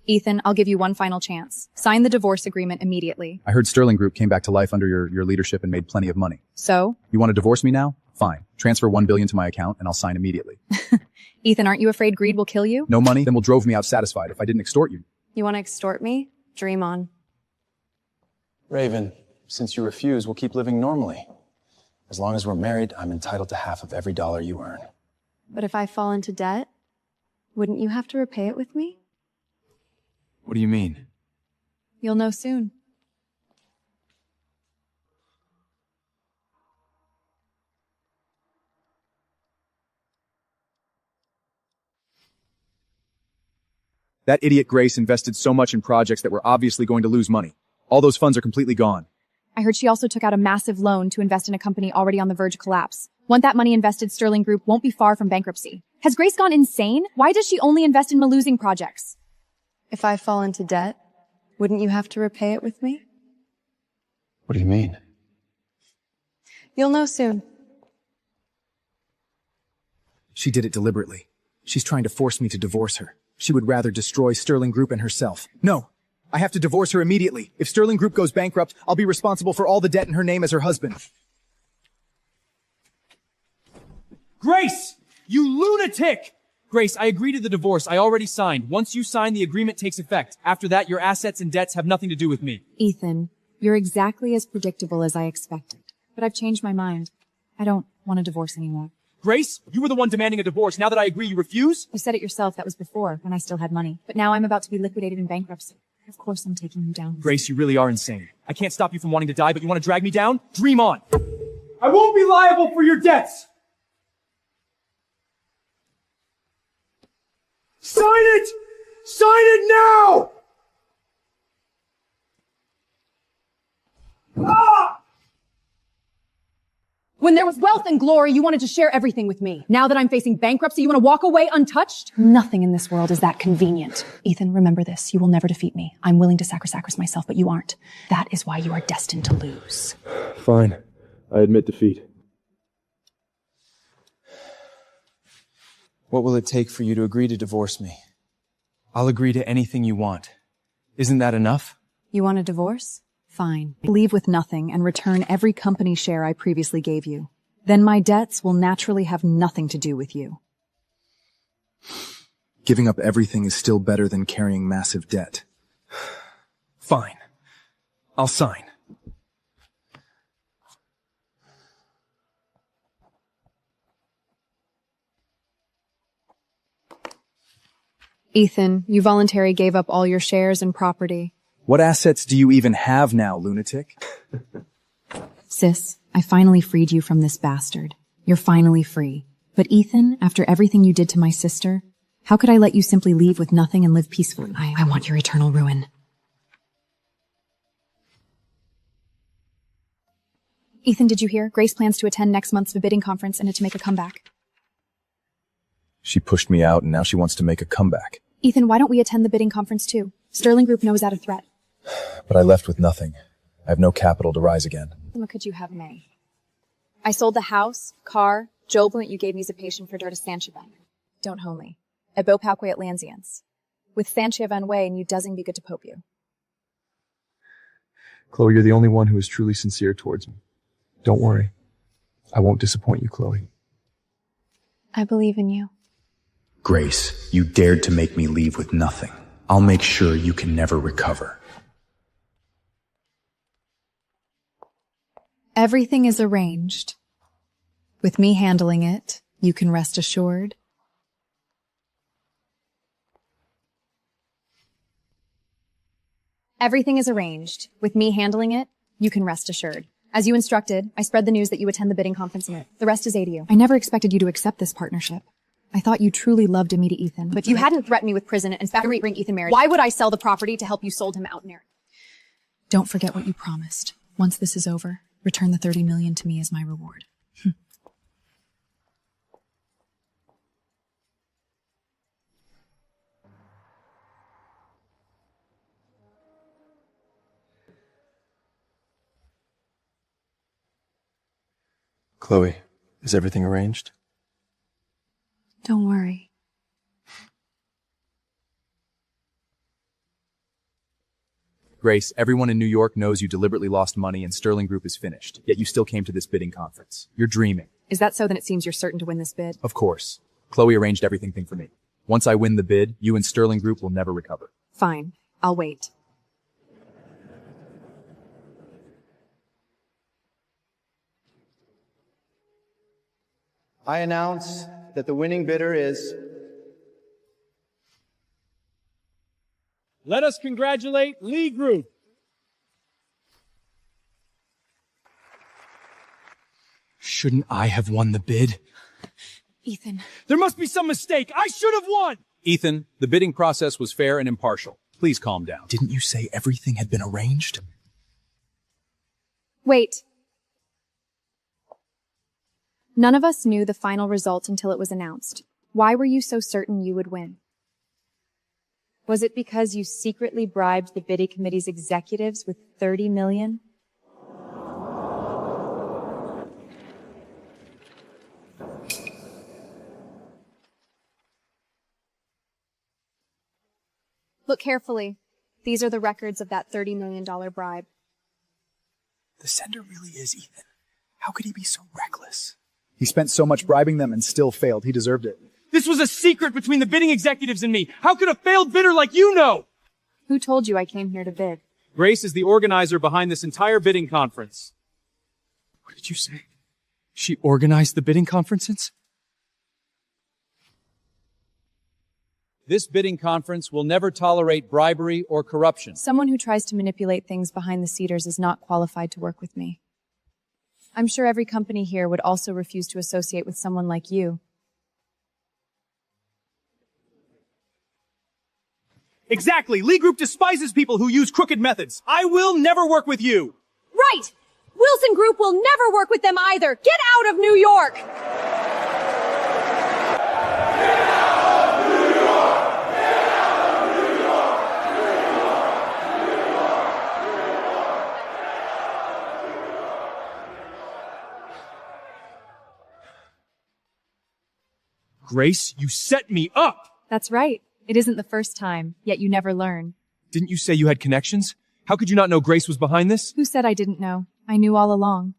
Ethan, I'll give you one final chance. Sign the divorce agreement immediately. I heard Sterling Group came back to life under your leadership and made plenty of money. So? You want to divorce me now? Fine. Transfer $1 billion to my account and I'll sign immediately. Ethan, aren't you afraid greed will kill you? No money? Then we'll drove me out satisfied if I didn't extort you. You want to extort me? Dream on. Raven, since you refuse, we'll keep living normally. As long as we're married, I'm entitled to half of every dollar you earn. But if I fall into debt, wouldn't you have to repay it with me? What do you mean? You'll know soon. That idiot Grace invested so much in projects that were obviously going to lose money. All those funds are completely gone. I heard she also took out a massive loan to invest in a company already on the verge of collapse. Once that money invested, Sterling Group won't be far from bankruptcy. Has Grace gone insane? Why does she only invest in losing projects? If I fall into debt, wouldn't you have to repay it with me? What do you mean? You'll know soon. She did it deliberately. She's trying to force me to divorce her. She would rather destroy Sterling Group and herself. No, I have to divorce her immediately. If Sterling Group goes bankrupt, I'll be responsible for all the debt in her name as her husband. Grace! You lunatic! Grace, I agree to the divorce. I already signed. Once you sign, the agreement takes effect. After that, your assets and debts have nothing to do with me. Ethan, you're exactly as predictable as I expected. But I've changed my mind. I don't want a divorce anymore. Grace, you were the one demanding a divorce. Now that I agree, you refuse? You said it yourself. That was before, when I still had money. But now I'm about to be liquidated in bankruptcy. Of course I'm taking you down. Grace, you really are insane. I can't stop you from wanting to die, but you want to drag me down? Dream on. I won't be liable for your debts! Sign it! Sign it now! Ah! When there was wealth and glory, you wanted to share everything with me. Now that I'm facing bankruptcy, you want to walk away untouched? Nothing in this world is that convenient. Ethan, remember this. You will never defeat me. I'm willing to sacrifice myself, but you aren't. That is why you are destined to lose. Fine. I admit defeat. What will it take for you to agree to divorce me? I'll agree to anything you want. Isn't that enough? You want a divorce? Fine. Leave with nothing and return every company share I previously gave you. Then my debts will naturally have nothing to do with you. Giving up everything is still better than carrying massive debt. Fine. I'll sign. Ethan, you voluntarily gave up all your shares and property. What assets do you even have now, lunatic? Sis, I finally freed you from this bastard. You're finally free. But Ethan, after everything you did to my sister, how could I let you simply leave with nothing and live peacefully? I want your eternal ruin. Ethan, did you hear? Grace plans to attend next month's bidding conference and to make a comeback. She pushed me out and now she wants to make a comeback. Ethan, why don't we attend the bidding conference too? Sterling Group knows that a threat. But I left with nothing. I have no capital to rise again. What could you have made? I sold the house, car, Joblant you gave me as a patient for Dirta Sanchevan. Don't hold me. A Bopalque at Lansians. With Sanchevan way and you doesn't be good to Pope you. Chloe, you're the only one who is truly sincere towards me. Don't worry. I won't disappoint you, Chloe. I believe in you. Grace, you dared to make me leave with nothing. I'll make sure you can never recover. Everything is arranged. With me handling it, you can rest assured. Everything is arranged. With me handling it, you can rest assured. As you instructed, I spread the news that you attend the bidding conference in it. The rest is A to you. I never expected you to accept this partnership. I thought you truly loved me to Ethan. But you hadn't threatened me with prison and found bring Ethan marriage. Why would I sell the property to help you sold him out in Eric? Don't forget what you promised. Once this is over, return the $30 million to me as my reward. Chloe, is everything arranged? Don't worry. Grace, everyone in New York knows you deliberately lost money and Sterling Group is finished, yet you still came to this bidding conference. You're dreaming. Is that so? Then it seems you're certain to win this bid. Of course. Chloe arranged everything for me. Once I win the bid, you and Sterling Group will never recover. Fine. I'll wait. I announce that the winning bidder is... Let us congratulate Lee Group. Shouldn't I have won the bid? Ethan. There must be some mistake. I should have won! Ethan, the bidding process was fair and impartial. Please calm down. Didn't you say everything had been arranged? Wait. None of us knew the final result until it was announced. Why were you so certain you would win? Was it because you secretly bribed the bidding committee's executives with $30 million? Look carefully. These are the records of that $30 million bribe. The sender really is Ethan. How could he be so reckless? He spent so much bribing them and still failed. He deserved it. This was a secret between the bidding executives and me. How could a failed bidder like you know? Who told you I came here to bid? Grace is the organizer behind this entire bidding conference. What did you say? She organized the bidding conferences? This bidding conference will never tolerate bribery or corruption. Someone who tries to manipulate things behind the cedars is not qualified to work with me. I'm sure every company here would also refuse to associate with someone like you. Exactly. Lee Group despises people who use crooked methods. I will never work with you. Right! Wilson Group will never work with them either. Get out of New York! Grace, you set me up! That's right. It isn't the first time, yet you never learn. Didn't you say you had connections? How could you not know Grace was behind this? Who said I didn't know? I knew all along.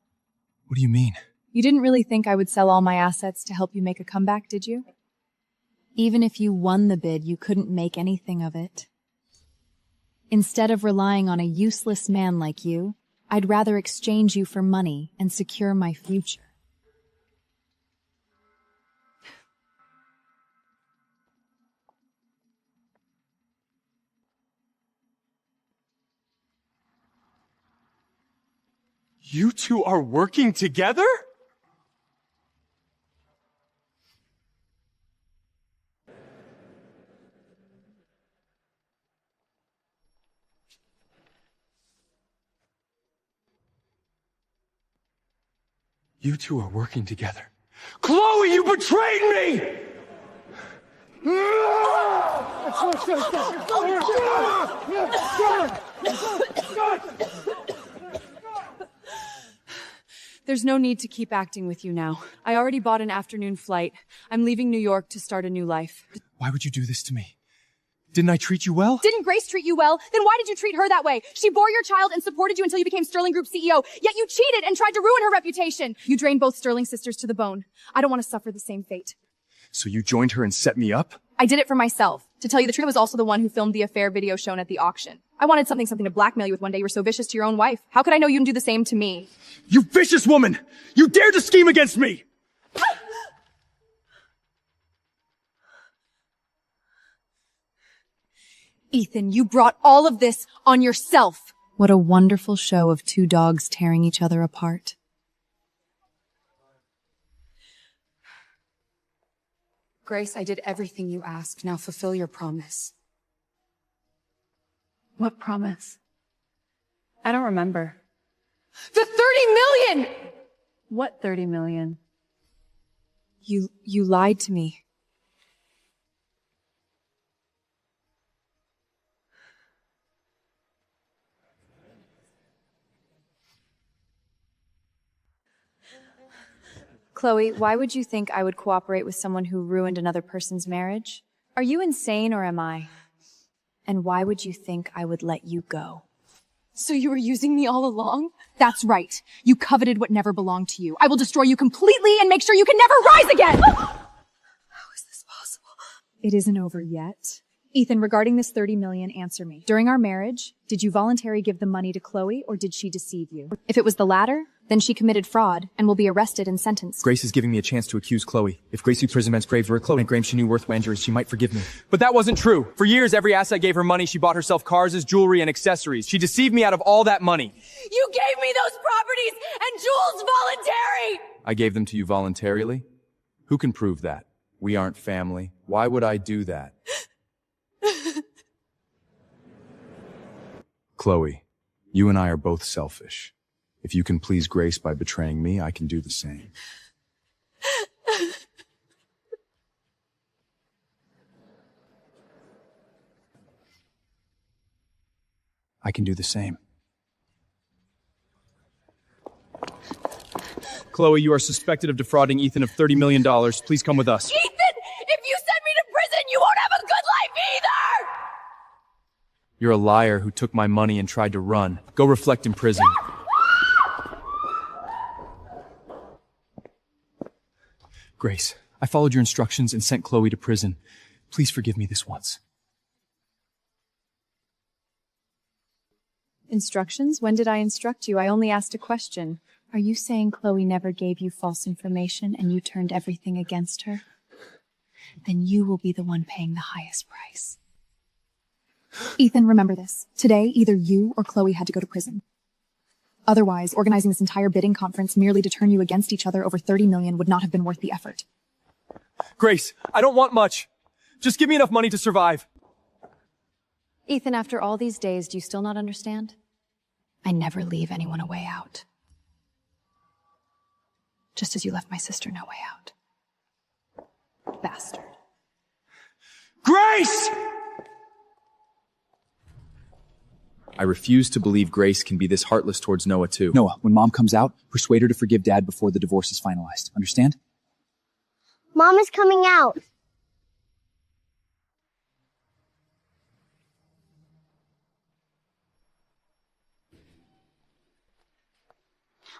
What do you mean? You didn't really think I would sell all my assets to help you make a comeback, did you? Even if you won the bid, you couldn't make anything of it. Instead of relying on a useless man like you, I'd rather exchange you for money and secure my future. You two are working together? You two are working together. Chloe, you betrayed me! There's no need to keep acting with you now. I already bought an afternoon flight. I'm leaving New York to start a new life. Why would you do this to me? Didn't I treat you well? Didn't Grace treat you well? Then why did you treat her that way? She bore your child and supported you until you became Sterling Group CEO, yet you cheated and tried to ruin her reputation. You drained both Sterling sisters to the bone. I don't want to suffer the same fate. So you joined her and set me up? I did it for myself. To tell you the truth, I was also the one who filmed the affair video shown at the auction. I wanted something to blackmail you with one day. You were so vicious to your own wife. How could I know you'd do the same to me? You vicious woman! You dared to scheme against me! Ethan, you brought all of this on yourself. What a wonderful show of two dogs tearing each other apart. Grace, I did everything you asked. Now fulfill your promise. What promise? I don't remember. The 30 million! What 30 million? You lied to me. Chloe, why would you think I would cooperate with someone who ruined another person's marriage? Are you insane or am I? And why would you think I would let you go? So you were using me all along? That's right. You coveted what never belonged to you. I will destroy you completely and make sure you can never rise again! How is this possible? It isn't over yet. Ethan, regarding this 30 million, answer me. During our marriage, did you voluntarily give the money to Chloe or did she deceive you? If it was the latter, then she committed fraud and will be arrested and sentenced. Grace is giving me a chance to accuse Chloe. If Grace imprisonment's grave were Chloe and Graham she knew worth injuries, she might forgive me. But that wasn't true. For years, every asset gave her money. She bought herself cars as jewelry and accessories. She deceived me out of all that money. You gave me those properties and jewels voluntary! I gave them to you voluntarily? Who can prove that? We aren't family. Why would I do that? Chloe, you and I are both selfish. If you can please Grace by betraying me, I can do the same. I can do the same. Chloe, you are suspected of defrauding Ethan of $30 million. Please come with us. Ethan, if you send me to prison, you won't have a good life either! You're a liar who took my money and tried to run. Go reflect in prison. Grace, I followed your instructions and sent Chloe to prison. Please forgive me this once. Instructions? When did I instruct you? I only asked a question. Are you saying Chloe never gave you false information and you turned everything against her? Then you will be the one paying the highest price. Ethan, remember this. Today, either you or Chloe had to go to prison. Otherwise, organizing this entire bidding conference merely to turn you against each other over 30 million would not have been worth the effort. Grace, I don't want much. Just give me enough money to survive. Ethan, after all these days, do you still not understand? I never leave anyone a way out. Just as you left my sister no way out. Bastard. Grace! I refuse to believe Grace can be this heartless towards Noah too. Noah, when Mom comes out, persuade her to forgive Dad before the divorce is finalized. Understand? Mom is coming out.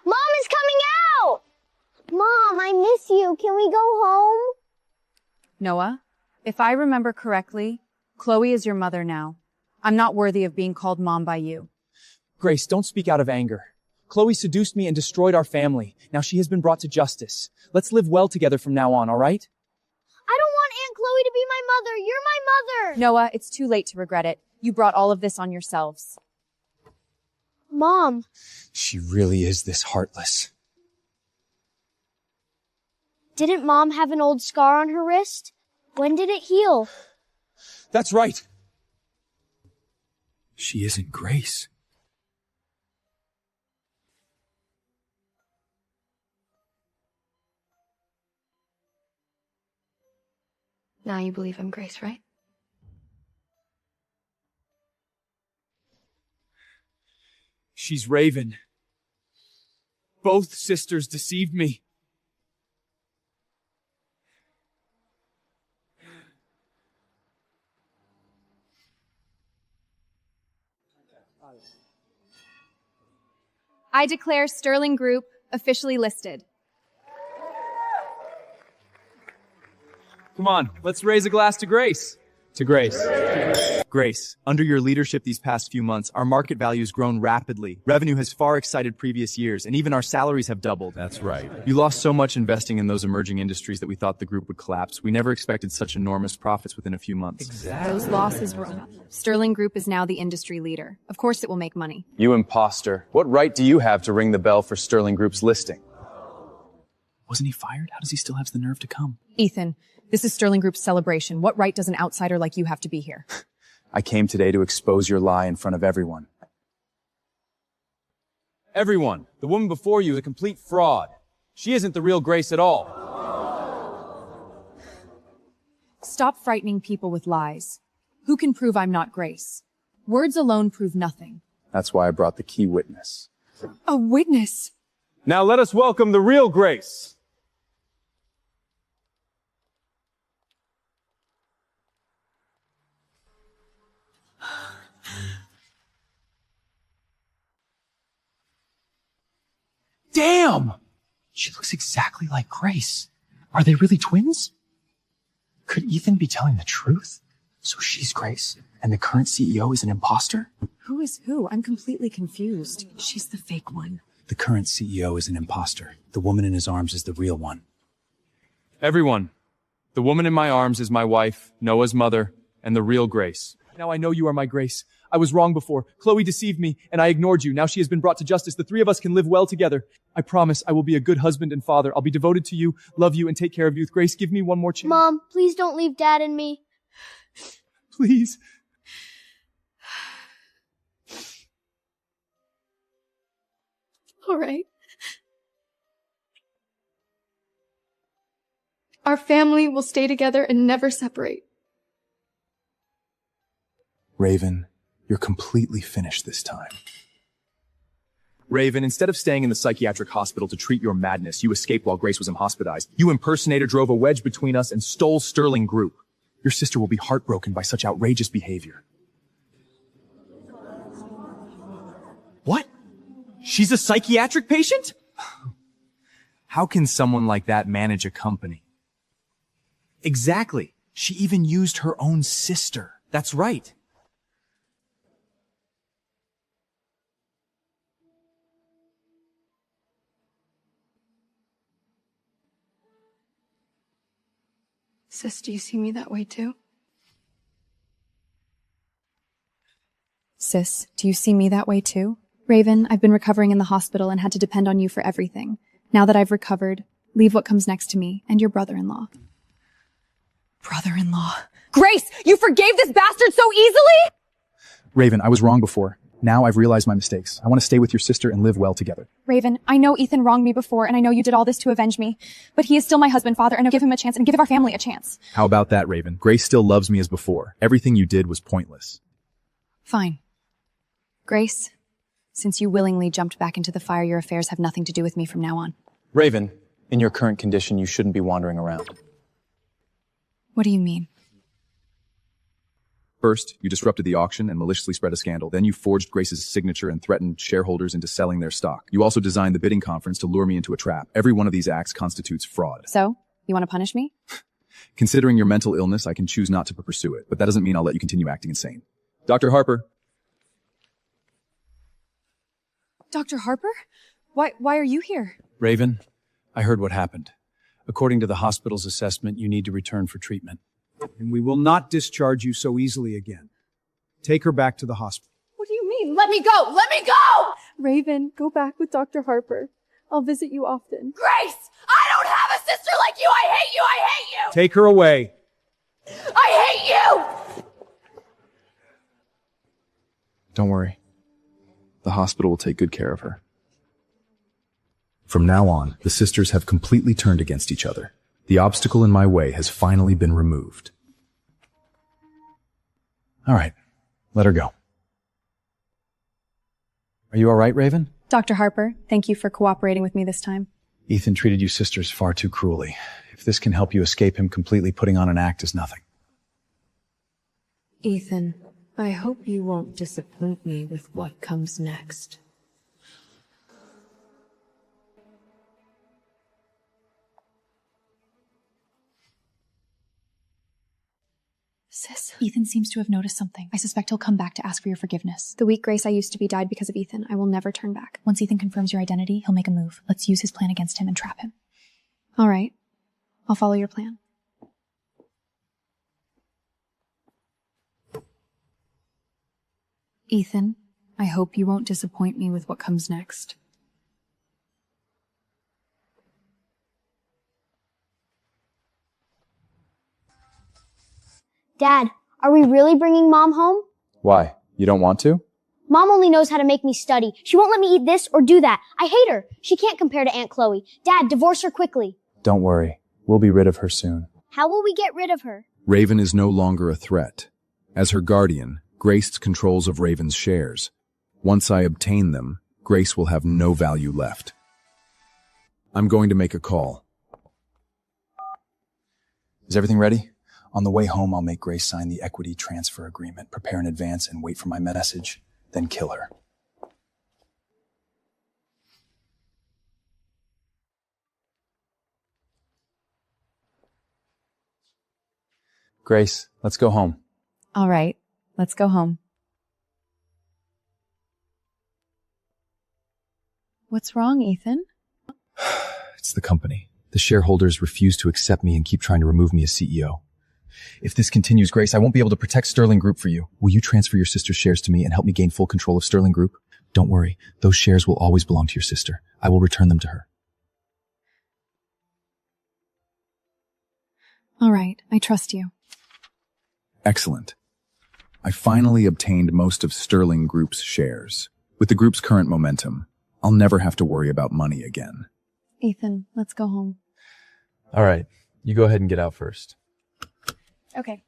Mom is coming out! Mom, I miss you. Can we go home? Noah, if I remember correctly, Chloe is your mother now. I'm not worthy of being called mom by you. Grace, don't speak out of anger. Chloe seduced me and destroyed our family. Now she has been brought to justice. Let's live well together from now on, all right? I don't want Aunt Chloe to be my mother. You're my mother. Noah, it's too late to regret it. You brought all of this on yourselves. Mom. She really is this heartless. Didn't Mom have an old scar on her wrist? When did it heal? That's right. She isn't Grace. Now you believe I'm Grace, right? She's Raven. Both sisters deceived me. I declare Sterling Group officially listed. Come on, let's raise a glass to Grace. To Grace. Grace, under your leadership these past few months, our market value has grown rapidly. Revenue has far exceeded previous years, and even our salaries have doubled. That's right. You lost so much investing in those emerging industries that we thought the group would collapse. We never expected such enormous profits within a few months. Those losses were enough. Sterling Group is now the industry leader. Of course it will make money. You imposter. What right do you have to ring the bell for Sterling Group's listing? Wasn't he fired? How does he still have the nerve to come? Ethan, this is Sterling Group's celebration. What right does an outsider like you have to be here? I came today to expose your lie in front of everyone. Everyone, the woman before you is a complete fraud. She isn't the real Grace at all. Stop frightening people with lies. Who can prove I'm not Grace? Words alone prove nothing. That's why I brought the key witness. A witness? Now let us welcome the real Grace. Damn! She looks exactly like Grace. Are they really twins? Could Ethan be telling the truth? So she's Grace, and the current CEO is an imposter? Who is who? I'm completely confused. She's the fake one. The current CEO is an imposter. The woman in his arms is the real one. Everyone, the woman in my arms is my wife, Noah's mother, and the real Grace. Now I know you are my Grace. I was wrong before. Chloe deceived me, and I ignored you. Now she has been brought to justice. The three of us can live well together. I promise I will be a good husband and father. I'll be devoted to you, love you, and take care of you. Grace, give me one more chance. Mom, please don't leave Dad and me. Please. All right. Our family will stay together and never separate. Raven, you're completely finished this time. Raven, instead of staying in the psychiatric hospital to treat your madness, you escaped while Grace was hospitalized. You impersonator drove a wedge between us and stole Sterling Group. Your sister will be heartbroken by such outrageous behavior. What? She's a psychiatric patient? How can someone like that manage a company? Exactly. She even used her own sister. That's right. Sis, do you see me that way too? Sis, do you see me that way too? Raven, I've been recovering in the hospital and had to depend on you for everything. Now that I've recovered, leave what comes next to me and your brother-in-law. Brother-in-law. Grace, you forgave this bastard so easily? Raven, I was wrong before. Now I've realized my mistakes. I want to stay with your sister and live well together. Raven, I know Ethan wronged me before, and I know you did all this to avenge me, but he is still my husband, father, and I'll give him a chance and give our family a chance. How about that, Raven? Grace still loves me as before. Everything you did was pointless. Fine. Grace, since you willingly jumped back into the fire, your affairs have nothing to do with me from now on. Raven, in your current condition, you shouldn't be wandering around. What do you mean? First, you disrupted the auction and maliciously spread a scandal. Then you forged Grace's signature and threatened shareholders into selling their stock. You also designed the bidding conference to lure me into a trap. Every one of these acts constitutes fraud. So, you want to punish me? Considering your mental illness, I can choose not to pursue it, but that doesn't mean I'll let you continue acting insane. Dr. Harper. Dr. Harper? Why are you here? Raven, I heard what happened. According to the hospital's assessment, you need to return for treatment. And we will not discharge you so easily again. Take her back to the hospital. What do you mean? Let me go! Let me go! Raven, go back with Dr. Harper. I'll visit you often. Grace! I don't have a sister like you! I hate you! I hate you! Take her away. I hate you! Don't worry. The hospital will take good care of her. From now on, the sisters have completely turned against each other. The obstacle in my way has finally been removed. All right, let her go. Are you all right, Raven? Dr. Harper, thank you for cooperating with me this time. Ethan treated you sisters far too cruelly. If this can help you escape him completely, putting on an act is nothing. Ethan, I hope you won't disappoint me with what comes next. Sis, Ethan seems to have noticed something. I suspect he'll come back to ask for your forgiveness. The weak Grace I used to be died because of Ethan. I will never turn back. Once Ethan confirms your identity, he'll make a move. Let's use his plan against him and trap him. All right. I'll follow your plan. Ethan, I hope you won't disappoint me with what comes next. Dad, are we really bringing Mom home? Why? You don't want to? Mom only knows how to make me study. She won't let me eat this or do that. I hate her. She can't compare to Aunt Chloe. Dad, divorce her quickly. Don't worry. We'll be rid of her soon. How will we get rid of her? Raven is no longer a threat. As her guardian, Grace controls of Raven's shares. Once I obtain them, Grace will have no value left. I'm going to make a call. Is everything ready? On the way home, I'll make Grace sign the equity transfer agreement, prepare in advance, and wait for my message, then kill her. Grace, let's go home. All right. Let's go home. What's wrong, Ethan? It's the company. The shareholders refuse to accept me and keep trying to remove me as CEO. If this continues, Grace, I won't be able to protect Sterling Group for you. Will you transfer your sister's shares to me and help me gain full control of Sterling Group? Don't worry. Those shares will always belong to your sister. I will return them to her. All right. I trust you. Excellent. I finally obtained most of Sterling Group's shares. With the group's current momentum, I'll never have to worry about money again. Ethan, let's go home. All right, you go ahead and get out first. Okay.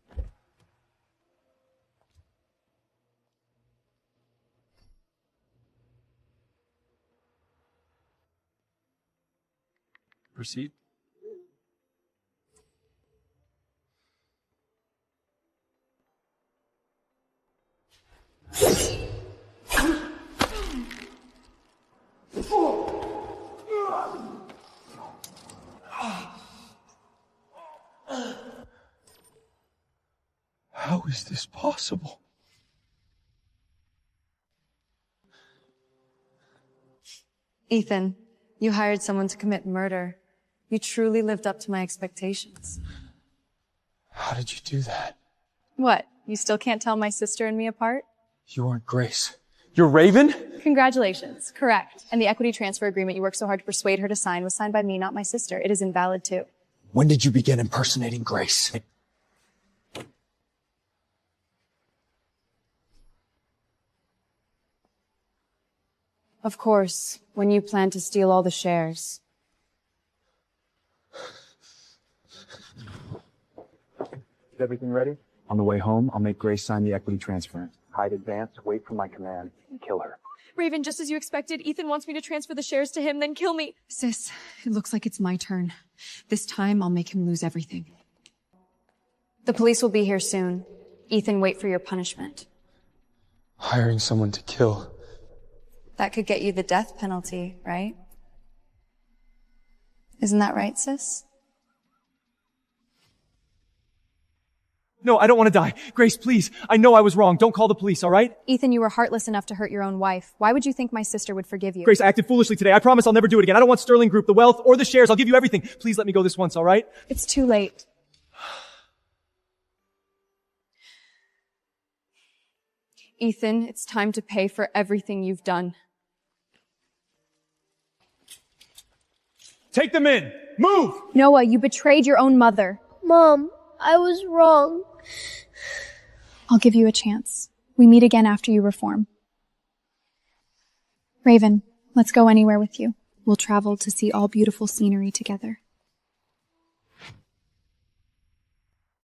Proceed. How is this possible? Ethan, you hired someone to commit murder. You truly lived up to my expectations. How did you do that? What? You still can't tell my sister and me apart? You aren't Grace. You're Raven? Congratulations. Correct. And the equity transfer agreement you worked so hard to persuade her to sign was signed by me, not my sister. It is invalid too. When did you begin impersonating Grace? Of course, when you plan to steal all the shares. Is everything ready? On the way home, I'll make Grace sign the equity transfer. Hide advance, wait for my command, and kill her. Raven, just as you expected, Ethan wants me to transfer the shares to him, then kill me. Sis, it looks like it's my turn. This time, I'll make him lose everything. The police will be here soon. Ethan, wait for your punishment. Hiring someone to kill. That could get you the death penalty, right? Isn't that right, sis? No, I don't want to die. Grace, please. I know I was wrong. Don't call the police, all right? Ethan, you were heartless enough to hurt your own wife. Why would you think my sister would forgive you? Grace, I acted foolishly today. I promise I'll never do it again. I don't want Sterling Group, the wealth, or the shares. I'll give you everything. Please let me go this once, all right? It's too late. Ethan, it's time to pay for everything you've done. Take them in. Move! Noah, you betrayed your own mother. Mom, I was wrong. I'll give you a chance. We meet again after you reform. Raven, let's go anywhere with you. We'll travel to see all beautiful scenery together.